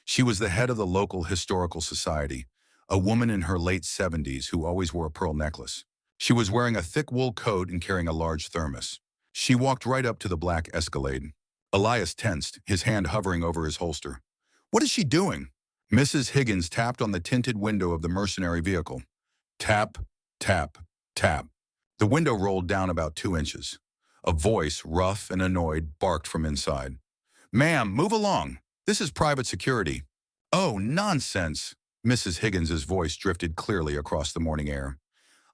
Speaker 1: She was the head of the local historical society, a woman in her late 70s who always wore a pearl necklace. She was wearing a thick wool coat and carrying a large thermos. She walked right up to the black Escalade. Elias tensed, his hand hovering over his holster. What is she doing? Mrs. Higgins tapped on the tinted window of the mercenary vehicle. Tap, tap, tap. The window rolled down about 2 inches. A voice, rough and annoyed, barked from inside. Ma'am, move along. This is private security. Oh, nonsense. Mrs. Higgins's voice drifted clearly across the morning air.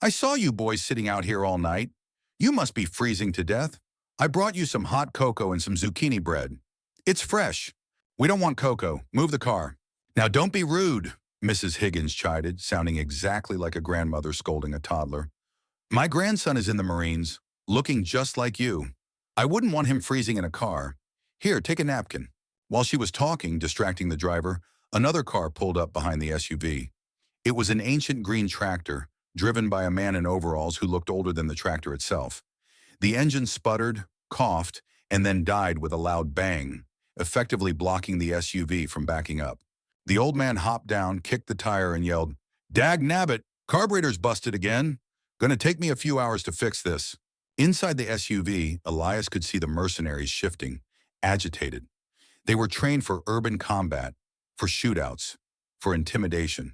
Speaker 1: I saw you boys sitting out here all night. You must be freezing to death. I brought you some hot cocoa and some zucchini bread. It's fresh. We don't want cocoa. Move the car. Now don't be rude, Mrs. Higgins chided, sounding exactly like a grandmother scolding a toddler. My grandson is in the Marines, looking just like you. I wouldn't want him freezing in a car. Here, take a napkin. While she was talking, distracting the driver, another car pulled up behind the SUV. It was an ancient green tractor, driven by a man in overalls who looked older than the tractor itself. The engine sputtered, coughed, and then died with a loud bang, effectively blocking the SUV from backing up. The old man hopped down, kicked the tire, and yelled, Dag nabbit, carburetor's busted again. Gonna take me a few hours to fix this. Inside the SUV, Elias could see the mercenaries shifting, agitated. They were trained for urban combat, for shootouts, for intimidation.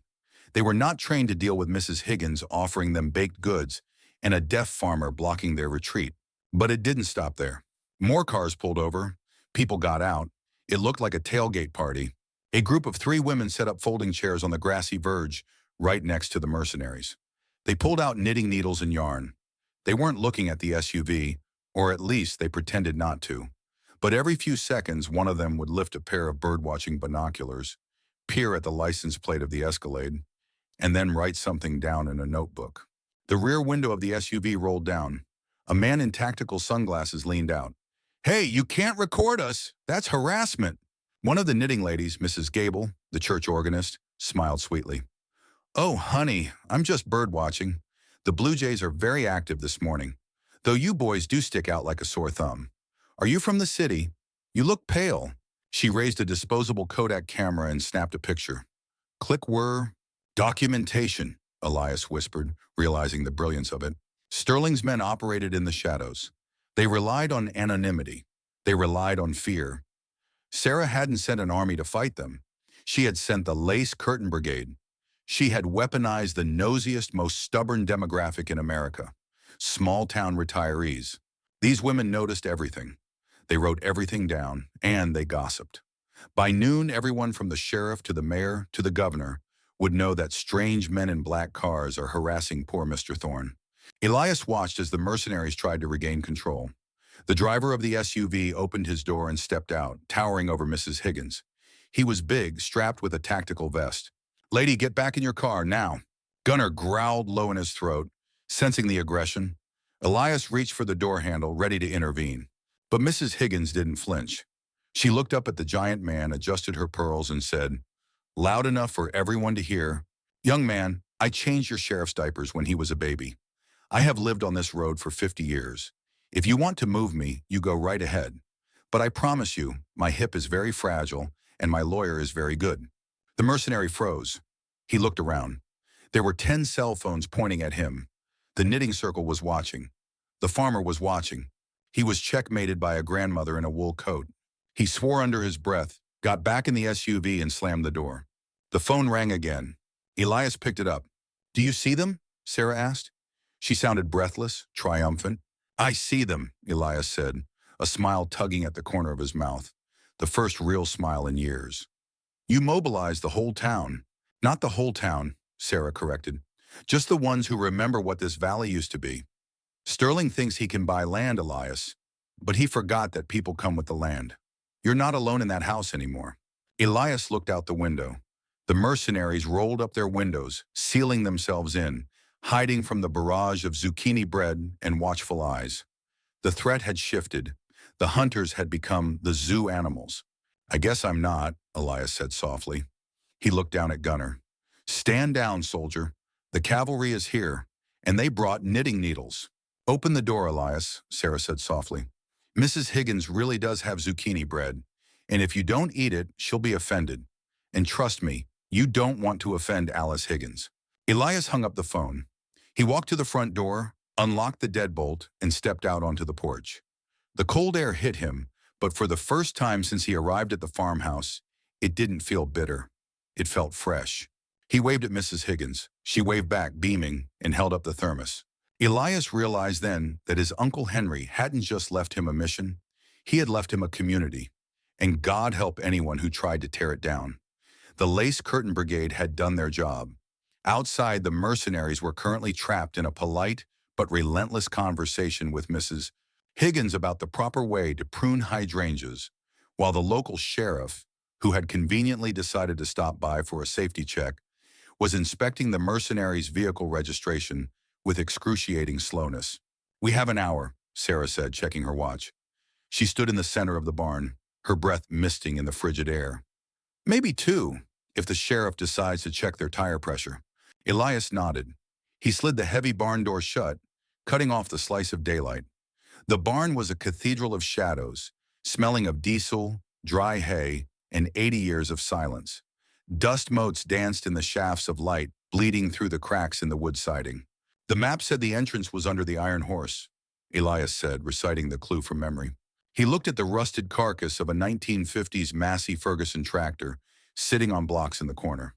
Speaker 1: They were not trained to deal with Mrs. Higgins offering them baked goods and a deaf farmer blocking their retreat. But it didn't stop there. More cars pulled over. People got out. It looked like a tailgate party. A group of 3 women set up folding chairs on the grassy verge right next to the mercenaries. They pulled out knitting needles and yarn. They weren't looking at the SUV, or at least they pretended not to. But every few seconds, one of them would lift a pair of birdwatching binoculars, peer at the license plate of the Escalade, and then write something down in a notebook. The rear window of the SUV rolled down. A man in tactical sunglasses leaned out. Hey, you can't record us. That's harassment. One of the knitting ladies, Mrs. Gable, the church organist, smiled sweetly. Oh, honey, I'm just birdwatching. The blue jays are very active this morning, though you boys do stick out like a sore thumb. Are you from the city? You look pale. She raised a disposable Kodak camera and snapped a picture. Click whir. Documentation, Elias whispered, realizing the brilliance of it. Sterling's men operated in the shadows. They relied on anonymity. They relied on fear. Sarah hadn't sent an army to fight them. She had sent the Lace Curtain Brigade. She had weaponized the nosiest, most stubborn demographic in America, small-town retirees. These women noticed everything. They wrote everything down, and they gossiped. By noon, everyone from the sheriff to the mayor to the governor would know that strange men in black cars are harassing poor Mr. Thorne. Elias watched as the mercenaries tried to regain control. The driver of the SUV opened his door and stepped out, towering over Mrs. Higgins. He was big, strapped with a tactical vest. Lady, get back in your car, now. Gunner growled low in his throat, sensing the aggression. Elias reached for the door handle, ready to intervene. But Mrs. Higgins didn't flinch. She looked up at the giant man, adjusted her pearls, and said, loud enough for everyone to hear, Young man, I changed your sheriff's diapers when he was a baby. I have lived on this road for 50 years. If you want to move me, you go right ahead. But I promise you, my hip is very fragile, and my lawyer is very good. The mercenary froze. He looked around. There were 10 cell phones pointing at him. The knitting circle was watching. The farmer was watching. He was checkmated by a grandmother in a wool coat. He swore under his breath, got back in the SUV, and slammed the door. The phone rang again. Elias picked it up. Do you see them? Sarah asked. She sounded breathless, triumphant. I see them, Elias said, a smile tugging at the corner of his mouth, the first real smile in years. You mobilized the whole town. Not the whole town, Sarah corrected. Just the ones who remember what this valley used to be. Sterling thinks he can buy land, Elias, but he forgot that people come with the land. You're not alone in that house anymore. Elias looked out the window. The mercenaries rolled up their windows, sealing themselves in, hiding from the barrage of zucchini bread and watchful eyes. The threat had shifted. The hunters had become the zoo animals. I guess I'm not, Elias said softly. He looked down at Gunner. Stand down, soldier. The cavalry is here, and they brought knitting needles. Open the door, Elias, Sarah said softly. Mrs. Higgins really does have zucchini bread, and if you don't eat it, she'll be offended. And trust me, you don't want to offend Alice Higgins. Elias hung up the phone. He walked to the front door, unlocked the deadbolt, and stepped out onto the porch. The cold air hit him, but for the first time since he arrived at the farmhouse, it didn't feel bitter. It felt fresh. He waved at Mrs. Higgins. She waved back, beaming, and held up the thermos. Elias realized then that his Uncle Henry hadn't just left him a mission, he had left him a community. And God help anyone who tried to tear it down. The Lace Curtain Brigade had done their job. Outside, the mercenaries were currently trapped in a polite but relentless conversation with Mrs. Higgins about the proper way to prune hydrangeas, while the local sheriff, who had conveniently decided to stop by for a safety check, was inspecting the mercenaries' vehicle registration with excruciating slowness. "We have an hour," Sarah said, checking her watch. She stood in the center of the barn, her breath misting in the frigid air. "Maybe two, if the sheriff decides to check their tire pressure." Elias nodded. He slid the heavy barn door shut, cutting off the slice of daylight. The barn was a cathedral of shadows, smelling of diesel, dry hay, and 80 years of silence. Dust motes danced in the shafts of light, bleeding through the cracks in the wood siding. "The map said the entrance was under the Iron Horse," Elias said, reciting the clue from memory. He looked at the rusted carcass of a 1950s Massey Ferguson tractor sitting on blocks in the corner.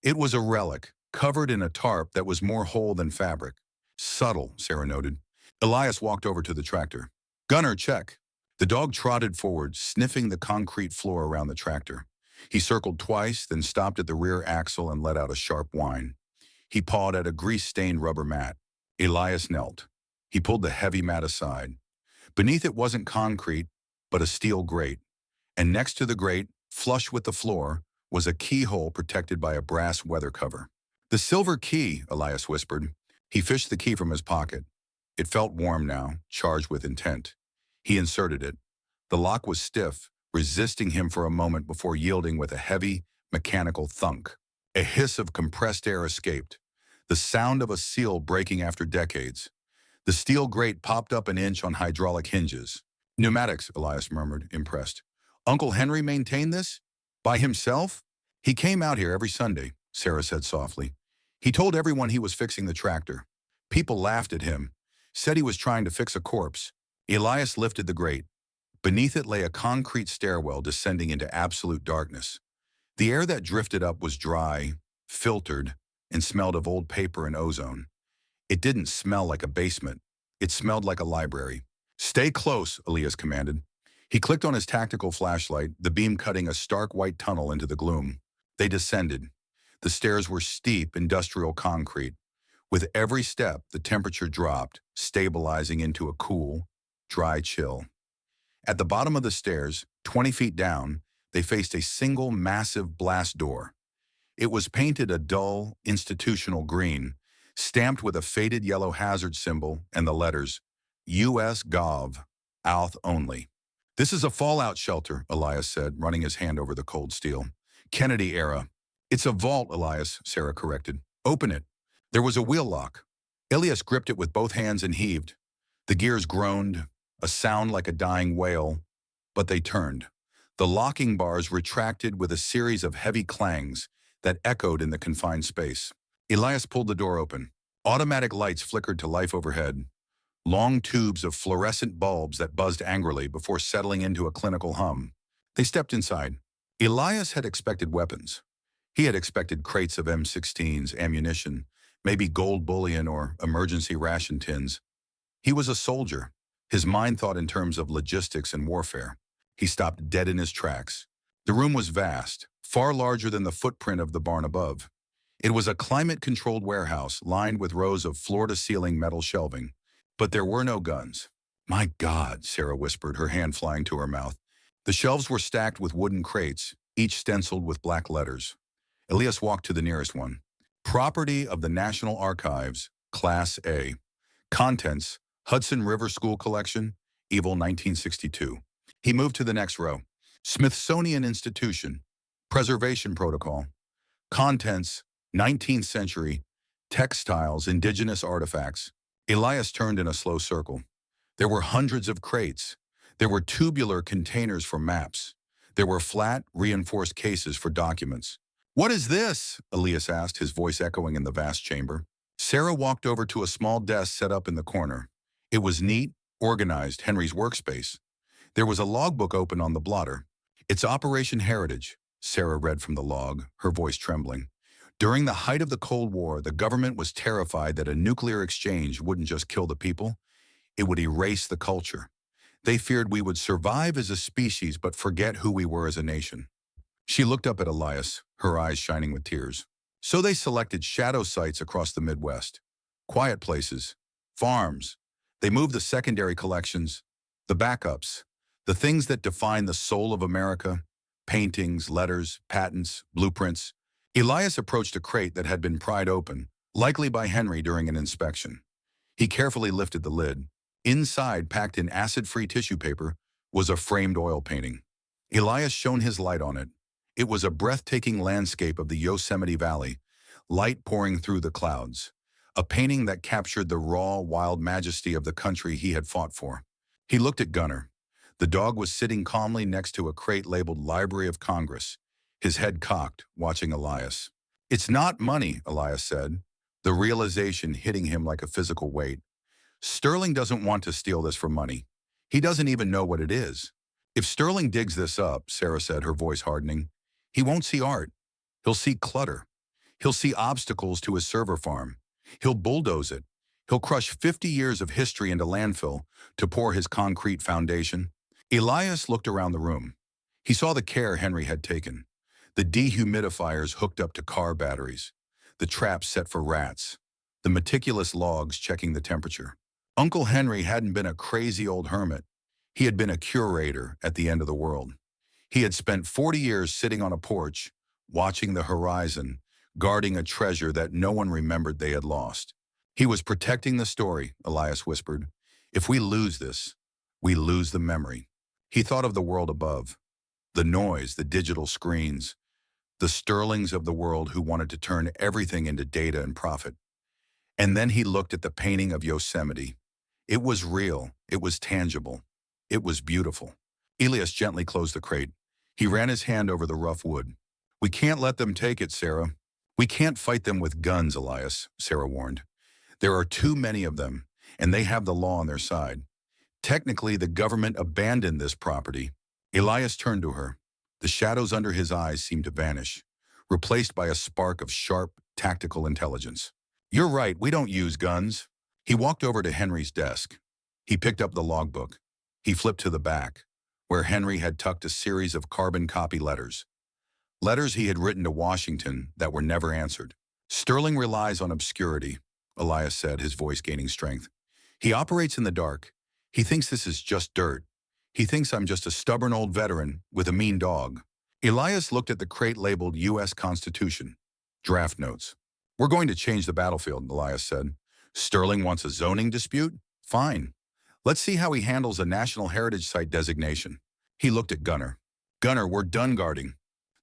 Speaker 1: It was a relic, covered in a tarp that was more whole than fabric. "Subtle," Sarah noted. Elias walked over to the tractor. "Gunner, check." The dog trotted forward, sniffing the concrete floor around the tractor. He circled twice, then stopped at the rear axle and let out a sharp whine. He pawed at a grease-stained rubber mat. Elias knelt. He pulled the heavy mat aside. Beneath it wasn't concrete, but a steel grate. And next to the grate, flush with the floor, was a keyhole protected by a brass weather cover. "The silver key," Elias whispered. He fished the key from his pocket. It felt warm now, charged with intent. He inserted it. The lock was stiff, resisting him for a moment before yielding with a heavy, mechanical thunk. A hiss of compressed air escaped, the sound of a seal breaking after decades. The steel grate popped up an inch on hydraulic hinges. "Pneumatics," Elias murmured, impressed. "Uncle Henry maintained this? By himself?" "He came out here every Sunday," Sarah said softly. "He told everyone he was fixing the tractor. People laughed at him, said he was trying to fix a corpse." Elias lifted the grate. Beneath it lay a concrete stairwell descending into absolute darkness. The air that drifted up was dry, filtered, and smelled of old paper and ozone. It didn't smell like a basement. It smelled like a library. "Stay close," Elias commanded. He clicked on his tactical flashlight, the beam cutting a stark white tunnel into the gloom. They descended. The stairs were steep, industrial concrete. With every step, the temperature dropped, stabilizing into a cool, dry chill. At the bottom of the stairs, 20 feet down, they faced a single massive blast door. It was painted a dull, institutional green, stamped with a faded yellow hazard symbol and the letters, U.S. Gov, Alth only. "This is a fallout shelter," Elias said, running his hand over the cold steel. "Kennedy era." "It's a vault," Elias, Sarah corrected. "Open it." There was a wheel lock. Elias gripped it with both hands and heaved. The gears groaned, a sound like a dying whale, but they turned. The locking bars retracted with a series of heavy clangs that echoed in the confined space. Elias pulled the door open. Automatic lights flickered to life overhead. Long tubes of fluorescent bulbs that buzzed angrily before settling into a clinical hum. They stepped inside. Elias had expected weapons. He had expected crates of M16s, ammunition, maybe gold bullion or emergency ration tins. He was a soldier. His mind thought in terms of logistics and warfare. He stopped dead in his tracks. The room was vast, far larger than the footprint of the barn above. It was a climate-controlled warehouse lined with rows of floor-to-ceiling metal shelving. But there were no guns. "My God," Sarah whispered, her hand flying to her mouth. The shelves were stacked with wooden crates, each stenciled with black letters. Elias walked to the nearest one. "Property of the National Archives, Class A. Contents, Hudson River School Collection, Evil 1962. He moved to the next row. "Smithsonian Institution, Preservation Protocol. Contents, 19th century, textiles, indigenous artifacts." Elias turned in a slow circle. There were hundreds of crates. There were tubular containers for maps. There were flat, reinforced cases for documents. "What is this?" Elias asked, his voice echoing in the vast chamber. Sarah walked over to a small desk set up in the corner. It was neat, organized Henry's workspace. There was a logbook open on the blotter. "It's Operation Heritage," Sarah read from the log, her voice trembling. During the height of the Cold War, the government was terrified that a nuclear exchange wouldn't just kill the people, it would erase the culture. They feared we would survive as a species but forget who we were as a nation. She looked up at Elias, her eyes shining with tears. So they selected shadow sites across the Midwest. Quiet places, farms. They moved the secondary collections, the backups, the things that define the soul of America, paintings, letters, patents, blueprints. Elias approached a crate that had been pried open, likely by Henry during an inspection. He carefully lifted the lid. Inside, packed in acid-free tissue paper, was a framed oil painting. Elias shone his light on it. It was a breathtaking landscape of the Yosemite Valley, light pouring through the clouds. A painting that captured the raw, wild majesty of the country he had fought for. He looked at Gunnar. The dog was sitting calmly next to a crate labeled Library of Congress, his head cocked, watching Elias. "It's not money," Elias said, the realization hitting him like a physical weight. "Sterling doesn't want to steal this for money. He doesn't even know what it is." "If Sterling digs this up," Sarah said, her voice hardening, "he won't see art. He'll see clutter. He'll see obstacles to his server farm. He'll bulldoze it. He'll crush 50 years of history into landfill to pour his concrete foundation." Elias looked around the room. He saw the care Henry had taken. The dehumidifiers hooked up to car batteries. The traps set for rats. The meticulous logs checking the temperature. Uncle Henry hadn't been a crazy old hermit. He had been a curator at the end of the world. He had spent 40 years sitting on a porch, watching the horizon, guarding a treasure that no one remembered they had lost. "He was protecting the story," Elias whispered. "If we lose this, we lose the memory." He thought of the world above, the noise, the digital screens, the Sterlings of the world who wanted to turn everything into data and profit. And then he looked at the painting of Yosemite. It was real, it was tangible, it was beautiful. Elias gently closed the crate. He ran his hand over the rough wood. "We can't let them take it, Sarah." "We can't fight them with guns, Elias," Sarah warned. "There are too many of them, and they have the law on their side. Technically, the government abandoned this property." Elias turned to her. The shadows under his eyes seemed to vanish, replaced by a spark of sharp, tactical intelligence. "You're right, we don't use guns." He walked over to Henry's desk. He picked up the logbook. He flipped to the back, where Henry had tucked a series of carbon copy letters. Letters he had written to Washington that were never answered. "Sterling relies on obscurity," Elias said, his voice gaining strength. "He operates in the dark. He thinks this is just dirt. He thinks I'm just a stubborn old veteran with a mean dog." Elias looked at the crate labeled U.S. Constitution. Draft notes. "We're going to change the battlefield," Elias said. "Sterling wants a zoning dispute? Fine. Let's see how he handles a National Heritage Site designation." He looked at Gunnar. "Gunnar, we're done guarding."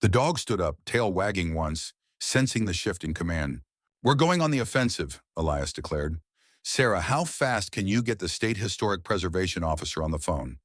Speaker 1: The dog stood up, tail wagging once, sensing the shift in command. "We're going on the offensive," Elias declared. "Sarah, how fast can you get the State Historic Preservation Officer on the phone?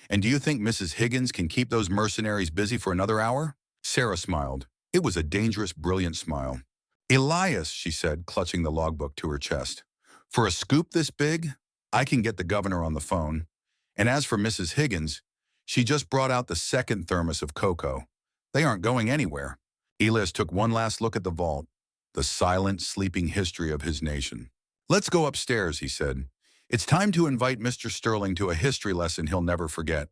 Speaker 1: And do you think Mrs. Higgins can keep those mercenaries busy for another hour?" Sarah smiled. It was a dangerous, brilliant smile. "Elias," she said, clutching the logbook to her chest. "For a scoop this big, I can get the governor on the phone. And as for Mrs. Higgins, she just brought out the second thermos of cocoa. They aren't going anywhere." Elias took one last look at the vault, the silent, sleeping history of his nation. "Let's go upstairs," he said. "It's time to invite Mr. Sterling to a history lesson he'll never forget."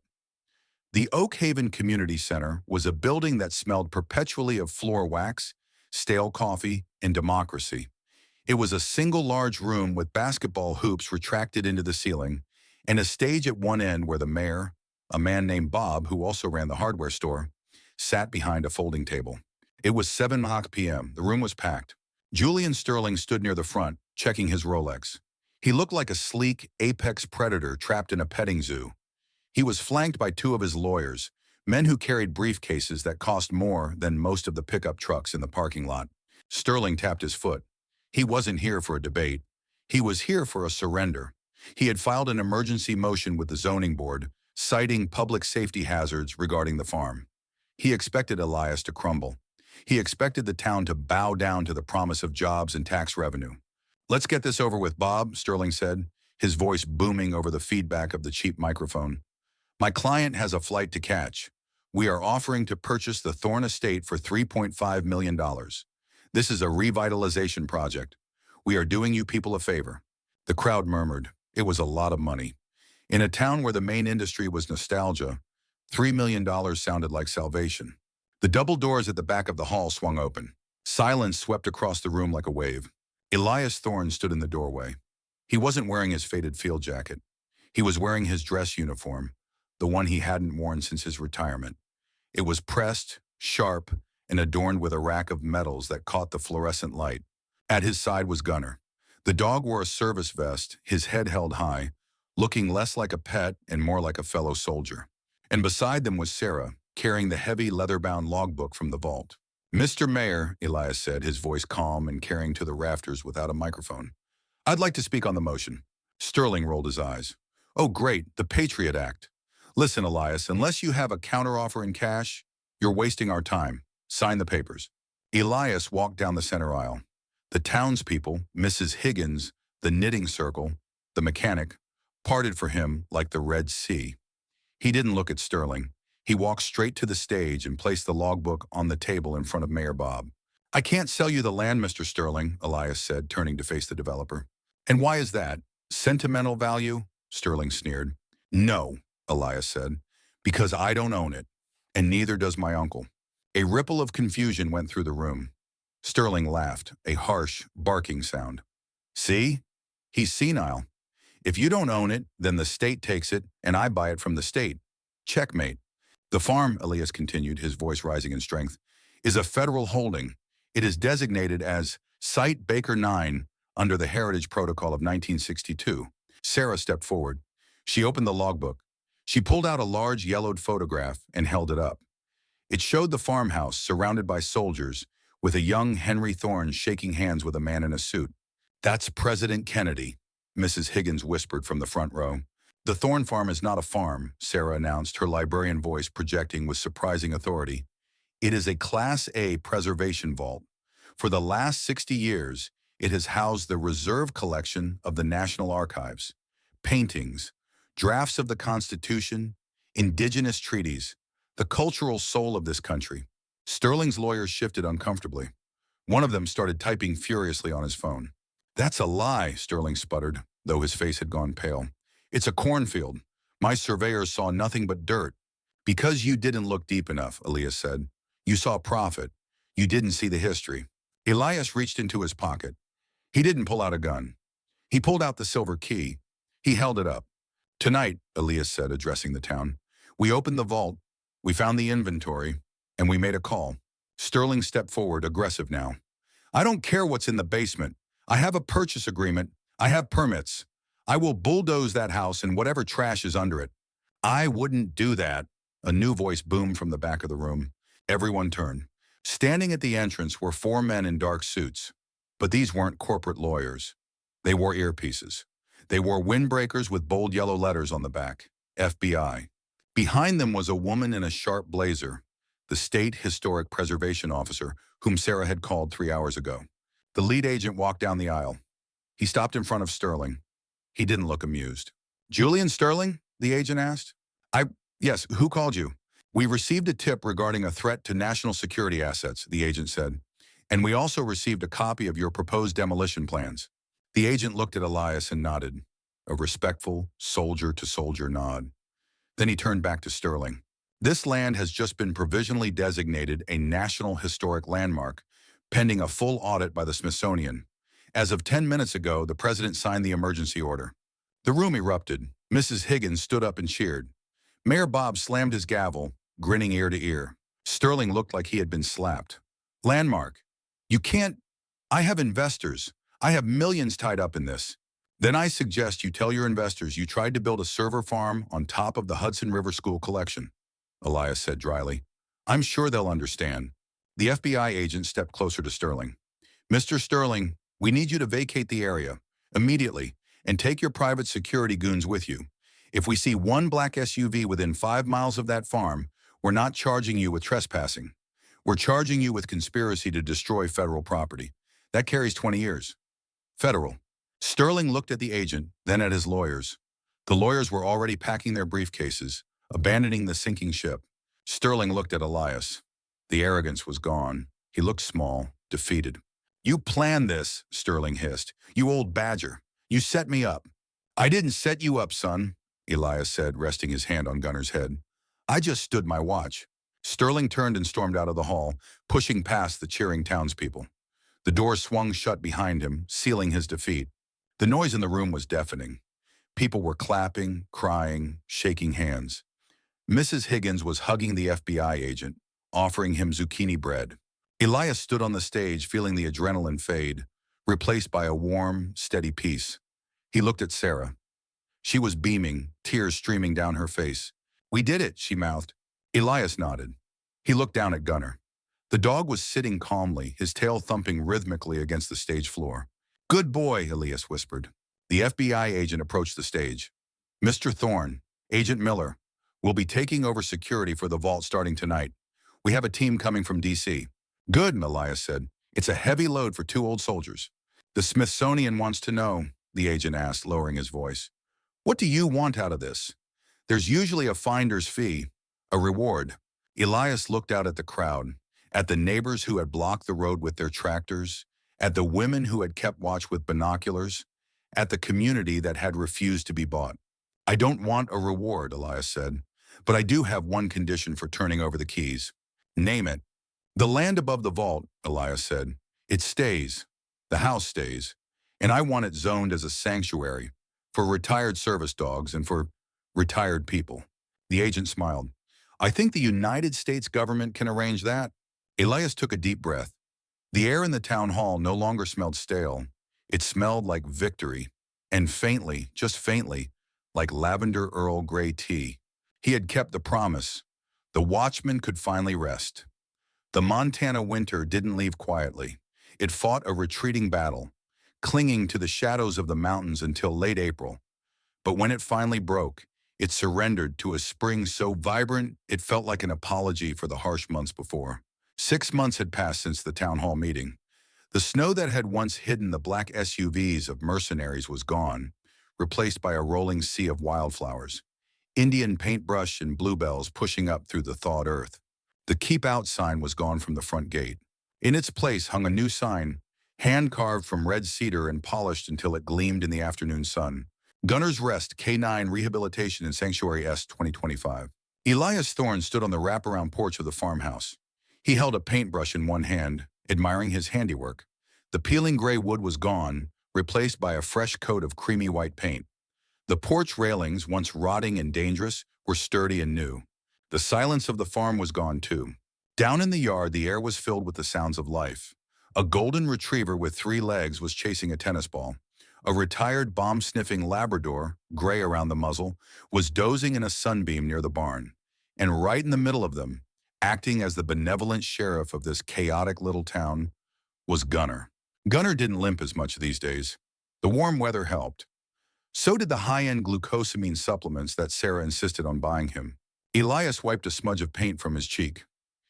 Speaker 1: The Oak Haven Community Center was a building that smelled perpetually of floor wax, stale coffee, and democracy. It was a single large room with basketball hoops retracted into the ceiling, and a stage at one end where the mayor, a man named Bob who also ran the hardware store, sat behind a folding table. It was 7 p.m. The room was packed. Julian Sterling stood near the front, checking his Rolex. He looked like a sleek, apex predator trapped in a petting zoo. He was flanked by two of his lawyers, men who carried briefcases that cost more than most of the pickup trucks in the parking lot. Sterling tapped his foot. He wasn't here for a debate. He was here for a surrender. He had filed an emergency motion with the zoning board, citing public safety hazards regarding the farm. He expected Elias to crumble. He expected the town to bow down to the promise of jobs and tax revenue. "Let's get this over with, Bob," Sterling said. his voice booming over the feedback of the cheap microphone. My client has a flight to catch. We are offering to purchase the Thorne estate for $3.5 million. This is a revitalization project. We are doing you people a favor. The crowd murmured. It was a lot of money. In a town where the main industry was nostalgia, $3 million sounded like salvation. The double doors at the back of the hall swung open. Silence swept across the room like a wave. Elias Thorne stood in the doorway. He wasn't wearing his faded field jacket. He was wearing his dress uniform, the one he hadn't worn since his retirement. It was pressed, sharp, and adorned with a rack of medals that caught the fluorescent light. At his side was Gunner. The dog wore a service vest, his head held high, looking less like a pet and more like a fellow soldier. And beside them was Sarah, carrying the heavy leather-bound logbook from the vault. "Mr. Mayor," Elias said, his voice calm and carrying to the rafters without a microphone. "I'd like to speak on the motion." Sterling rolled his eyes. "Oh, great, the Patriot Act. Listen, Elias, unless you have a counteroffer in cash, you're wasting our time. Sign the papers." Elias walked down the center aisle. The townspeople, Mrs. Higgins, the knitting circle, the mechanic, parted for him like the Red Sea. He didn't look at Sterling. He walked straight to the stage and placed the logbook on the table in front of Mayor Bob. "I can't sell you the land, Mr. Sterling," Elias said, turning to face the developer. "And why is that? Sentimental value?" Sterling sneered. "No," Elias said, "because I don't own it, and neither does my uncle." A ripple of confusion went through the room. Sterling laughed, a harsh, barking sound. "See? He's senile. If you don't own it, then the state takes it, and I buy it from the state. Checkmate. The farm," Elias continued, his voice rising in strength, "is a federal holding. It is designated as Site Baker 9 under the Heritage Protocol of 1962. Sarah stepped forward. She opened the logbook. She pulled out a large yellowed photograph and held it up. It showed the farmhouse surrounded by soldiers, with a young Henry Thorne shaking hands with a man in a suit. "That's President Kennedy," Mrs. Higgins whispered from the front row. "The Thorne farm is not a farm," Sarah announced, her librarian voice projecting with surprising authority. "It is a Class A preservation vault. For the last 60 years, it has housed the reserve collection of the National Archives. Paintings, drafts of the Constitution, indigenous treaties, the cultural soul of this country." Sterling's lawyers shifted uncomfortably. One of them started typing furiously on his phone. "That's a lie," Sterling sputtered, though his face had gone pale. "It's a cornfield. My surveyors saw nothing but dirt." "Because you didn't look deep enough," Elias said. "You saw profit. You didn't see the history." Elias reached into his pocket. He didn't pull out a gun. He pulled out the silver key. He held it up. "Tonight," Elias said, addressing the town, "we opened the vault, we found the inventory, and we made a call." Sterling stepped forward, aggressive now. "I don't care what's in the basement. I have a purchase agreement. I have permits. I will bulldoze that house and whatever trash is under it." "I wouldn't do that," a new voice boomed from the back of the room. Everyone turned. Standing at the entrance were 4 men in dark suits. But these weren't corporate lawyers. They wore earpieces. They wore windbreakers with bold yellow letters on the back. FBI. Behind them was a woman in a sharp blazer, the State Historic Preservation Officer, whom Sarah had called 3 hours ago. The lead agent walked down the aisle. He stopped in front of Sterling. He didn't look amused. "Julian Sterling?" the agent asked. Yes, who called you?" "We received a tip regarding a threat to national security assets," the agent said. "And we also received a copy of your proposed demolition plans." The agent looked at Elias and nodded, a respectful, soldier-to-soldier nod. Then he turned back to Sterling. "This land has just been provisionally designated a National Historic Landmark, pending a full audit by the Smithsonian. As of 10 minutes ago, the president signed the emergency order." The room erupted. Mrs. Higgins stood up and cheered. Mayor Bob slammed his gavel, grinning ear to ear. Sterling looked like he had been slapped. "Landmark. You can't. I have investors. I have millions tied up in this." "Then I suggest you tell your investors you tried to build a server farm on top of the Hudson River School collection," Elias said dryly. "I'm sure they'll understand." The FBI agent stepped closer to Sterling. "Mr. Sterling, we need you to vacate the area, immediately, and take your private security goons with you. If we see one black SUV within 5 miles of that farm, we're not charging you with trespassing. We're charging you with conspiracy to destroy federal property. That carries 20 years. Federal. Sterling looked at the agent, then at his lawyers. The lawyers were already packing their briefcases, abandoning the sinking ship. Sterling looked at Elias. The arrogance was gone. He looked small, defeated. "You planned this," Sterling hissed. "You old badger. You set me up." "I didn't set you up, son," Elias said, resting his hand on Gunner's head. "I just stood my watch." Sterling turned and stormed out of the hall, pushing past the cheering townspeople. The door swung shut behind him, sealing his defeat. The noise in the room was deafening. People were clapping, crying, shaking hands. Mrs. Higgins was hugging the FBI agent, offering him zucchini bread. Elias stood on the stage, feeling the adrenaline fade, replaced by a warm, steady peace. He looked at Sarah. She was beaming, tears streaming down her face. "We did it," she mouthed. Elias nodded. He looked down at Gunner. The dog was sitting calmly, his tail thumping rhythmically against the stage floor. "Good boy," Elias whispered. The FBI agent approached the stage. "Mr. Thorne, Agent Miller, will be taking over security for the vault starting tonight. We have a team coming from D.C. "Good," Elias said. "It's a heavy load for two old soldiers." "The Smithsonian wants to know," the agent asked, lowering his voice. "What do you want out of this?" "There's usually a finder's fee, a reward." Elias looked out at the crowd, at the neighbors who had blocked the road with their tractors, at the women who had kept watch with binoculars, at the community that had refused to be bought. "I don't want a reward," Elias said, "but I do have one condition for turning over the keys." "Name it." "The land above the vault," Elias said. "It stays. The house stays. And I want it zoned as a sanctuary for retired service dogs and for retired people." The agent smiled. "I think the United States government can arrange that." Elias took a deep breath. The air in the town hall no longer smelled stale. It smelled like victory, and faintly, just faintly, like lavender Earl Grey tea. He had kept the promise. The watchman could finally rest. The Montana winter didn't leave quietly. It fought a retreating battle, clinging to the shadows of the mountains until late April. But when it finally broke, it surrendered to a spring so vibrant it felt like an apology for the harsh months before. 6 months had passed since the town hall meeting. The snow that had once hidden the black SUVs of mercenaries was gone, replaced by a rolling sea of wildflowers. Indian paintbrush and bluebells pushing up through the thawed earth. The "Keep Out" sign was gone from the front gate. In its place hung a new sign, hand-carved from red cedar and polished until it gleamed in the afternoon sun. "Gunner's Rest, K9 Rehabilitation and Sanctuary S 2025. Elias Thorne stood on the wraparound porch of the farmhouse. He held a paintbrush in one hand, admiring his handiwork. The peeling gray wood was gone, replaced by a fresh coat of creamy white paint. The porch railings, once rotting and dangerous, were sturdy and new. The silence of the farm was gone too. Down in the yard, the air was filled with the sounds of life. A golden retriever with 3 legs was chasing a tennis ball. A retired bomb-sniffing Labrador, gray around the muzzle, was dozing in a sunbeam near the barn. And right in the middle of them, acting as the benevolent sheriff of this chaotic little town, was Gunner. Gunner didn't limp as much these days. The warm weather helped. So did the high-end glucosamine supplements that Sarah insisted on buying him. Elias wiped a smudge of paint from his cheek.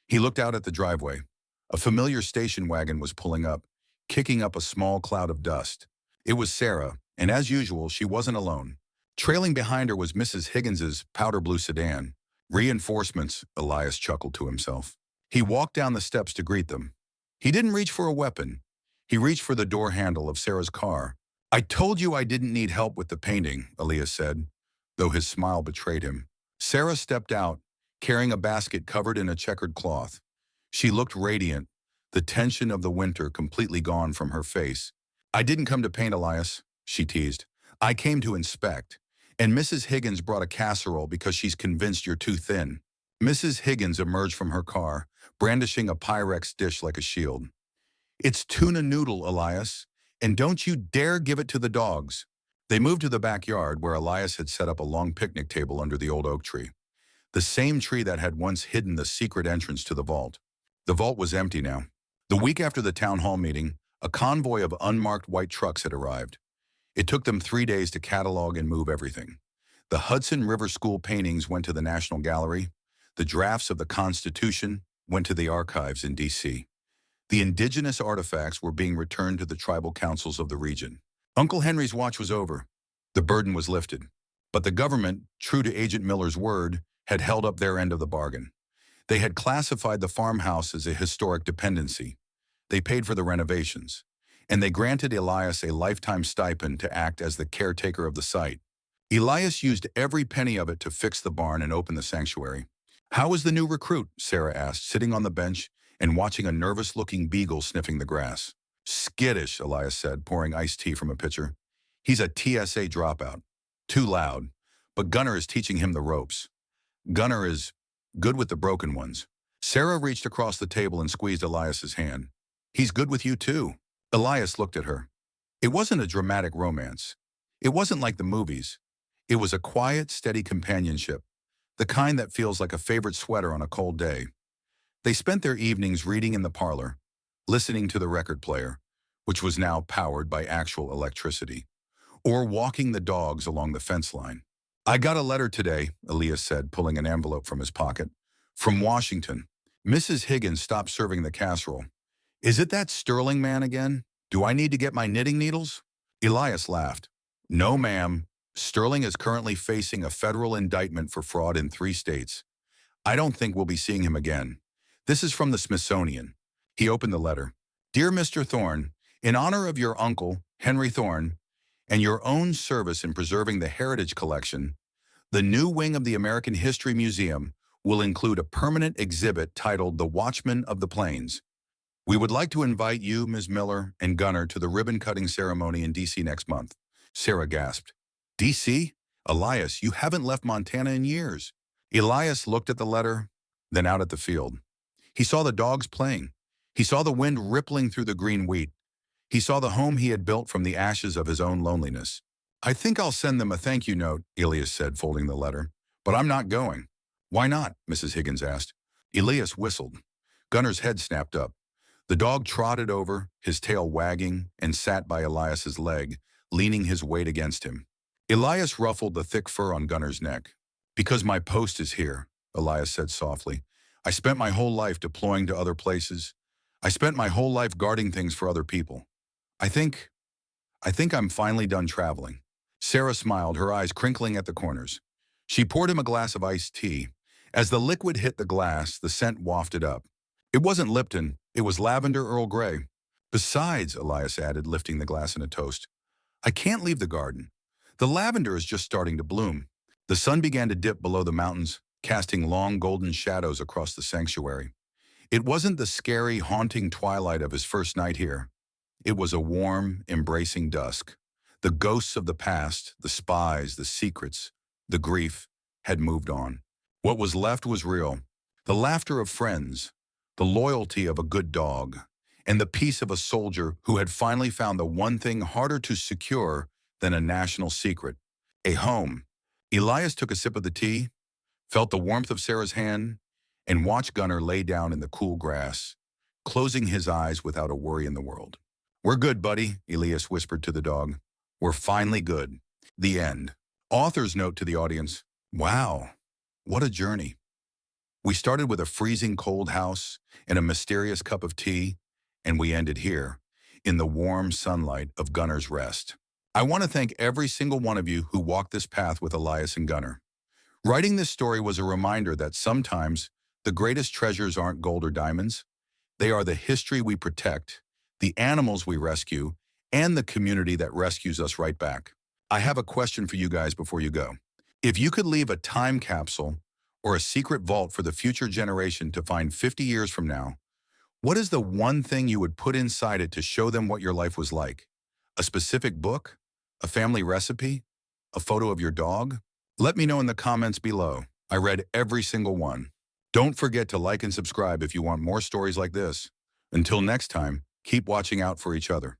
Speaker 1: He looked out at the driveway. A familiar station wagon was pulling up, kicking up a small cloud of dust. It was Sarah, and as usual, she wasn't alone. Trailing behind her was Mrs. Higgins's powder blue sedan. "Reinforcements," Elias chuckled to himself. He walked down the steps to greet them. He didn't reach for a weapon. He reached for the door handle of Sarah's car. "I told you I didn't need help with the painting," Elias said, though his smile betrayed him. Sarah stepped out, carrying a basket covered in a checkered cloth. She looked radiant, the tension of the winter completely gone from her face. "I didn't come to paint, Elias," she teased. "I came to inspect. And Mrs. Higgins brought a casserole because she's convinced you're too thin." Mrs. Higgins emerged from her car, brandishing a Pyrex dish like a shield. "It's tuna noodle, Elias, and don't you dare give it to the dogs." They moved to the backyard where Elias had set up a long picnic table under the old oak tree. The same tree that had once hidden the secret entrance to the vault. The vault was empty now. The week after the town hall meeting, a convoy of unmarked white trucks had arrived. It took them 3 days to catalog and move everything. The Hudson River School paintings went to the National Gallery. The drafts of the Constitution went to the archives in D.C. The indigenous artifacts were being returned to the tribal councils of the region. Uncle Henry's watch was over. The burden was lifted. But the government, true to Agent Miller's word, had held up their end of the bargain. They had classified the farmhouse as a historic dependency. They paid for the renovations. And they granted Elias a lifetime stipend to act as the caretaker of the site. Elias used every penny of it to fix the barn and open the sanctuary. "How is the new recruit?" Sarah asked, sitting on the bench and watching a nervous-looking beagle sniffing the grass. "Skittish," Elias said, pouring iced tea from a pitcher. "He's a TSA dropout. Too loud. But Gunnar is teaching him the ropes. Gunnar is good with the broken ones." Sarah reached across the table and squeezed Elias's hand. "He's good with you too." Elias looked at her. It wasn't a dramatic romance. It wasn't like the movies. It was a quiet, steady companionship, the kind that feels like a favorite sweater on a cold day. They spent their evenings reading in the parlor, listening to the record player, which was now powered by actual electricity, or walking the dogs along the fence line. "I got a letter today," Elias said, pulling an envelope from his pocket. "From Washington. Mrs. Higgins stopped serving the casserole. Is it that Sterling man again? Do I need to get my knitting needles?" Elias laughed. "No, ma'am. Sterling is currently facing a federal indictment for fraud in 3 states. I don't think we'll be seeing him again. This is from the Smithsonian." He opened the letter. "Dear Mr. Thorne, in honor of your uncle, Henry Thorne, and your own service in preserving the Heritage Collection, the new wing of the American History Museum will include a permanent exhibit titled The Watchman of the Plains. We would like to invite you, Ms. Miller, and Gunnar to the ribbon-cutting ceremony in D.C. next month." Sarah gasped. "D.C.? Elias, you haven't left Montana in years." Elias looked at the letter, then out at the field. He saw the dogs playing. He saw the wind rippling through the green wheat. He saw the home he had built from the ashes of his own loneliness. "I think I'll send them a thank you note," Elias said, folding the letter. "But I'm not going." "Why not?" Mrs. Higgins asked. Elias whistled. Gunnar's head snapped up. The dog trotted over, his tail wagging, and sat by Elias's leg, leaning his weight against him. Elias ruffled the thick fur on Gunnar's neck. "Because my post is here," Elias said softly. "I spent my whole life deploying to other places. I spent my whole life guarding things for other people. I think I'm finally done traveling." Sarah smiled, her eyes crinkling at the corners. She poured him a glass of iced tea. As the liquid hit the glass, the scent wafted up. It wasn't Lipton, it was lavender Earl Grey. "Besides," Elias added, lifting the glass in a toast, "I can't leave the garden. The lavender is just starting to bloom." The sun began to dip below the mountains, casting long golden shadows across the sanctuary. It wasn't the scary, haunting twilight of his first night here. It was a warm, embracing dusk. The ghosts of the past, the spies, the secrets, the grief, had moved on. What was left was real. The laughter of friends, the loyalty of a good dog, and the peace of a soldier who had finally found the one thing harder to secure than a national secret: a home. Elias took a sip of the tea, felt the warmth of Sarah's hand, and watched Gunnar lay down in the cool grass, closing his eyes without a worry in the world. "We're good, buddy," Elias whispered to the dog. "We're finally good." The end. Author's note to the audience: wow, what a journey. We started with a freezing cold house and a mysterious cup of tea, and we ended here, in the warm sunlight of Gunnar's Rest. I want to thank every single one of you who walked this path with Elias and Gunnar. Writing this story was a reminder that sometimes the greatest treasures aren't gold or diamonds. They are the history we protect, the animals we rescue, and the community that rescues us right back. I have a question for you guys before you go. If you could leave a time capsule or a secret vault for the future generation to find 50 years from now, what is the one thing you would put inside it to show them what your life was like? A specific book? A family recipe? A photo of your dog? Let me know in the comments below. I read every single one. Don't forget to like and subscribe if you want more stories like this. Until next time, keep watching out for each other.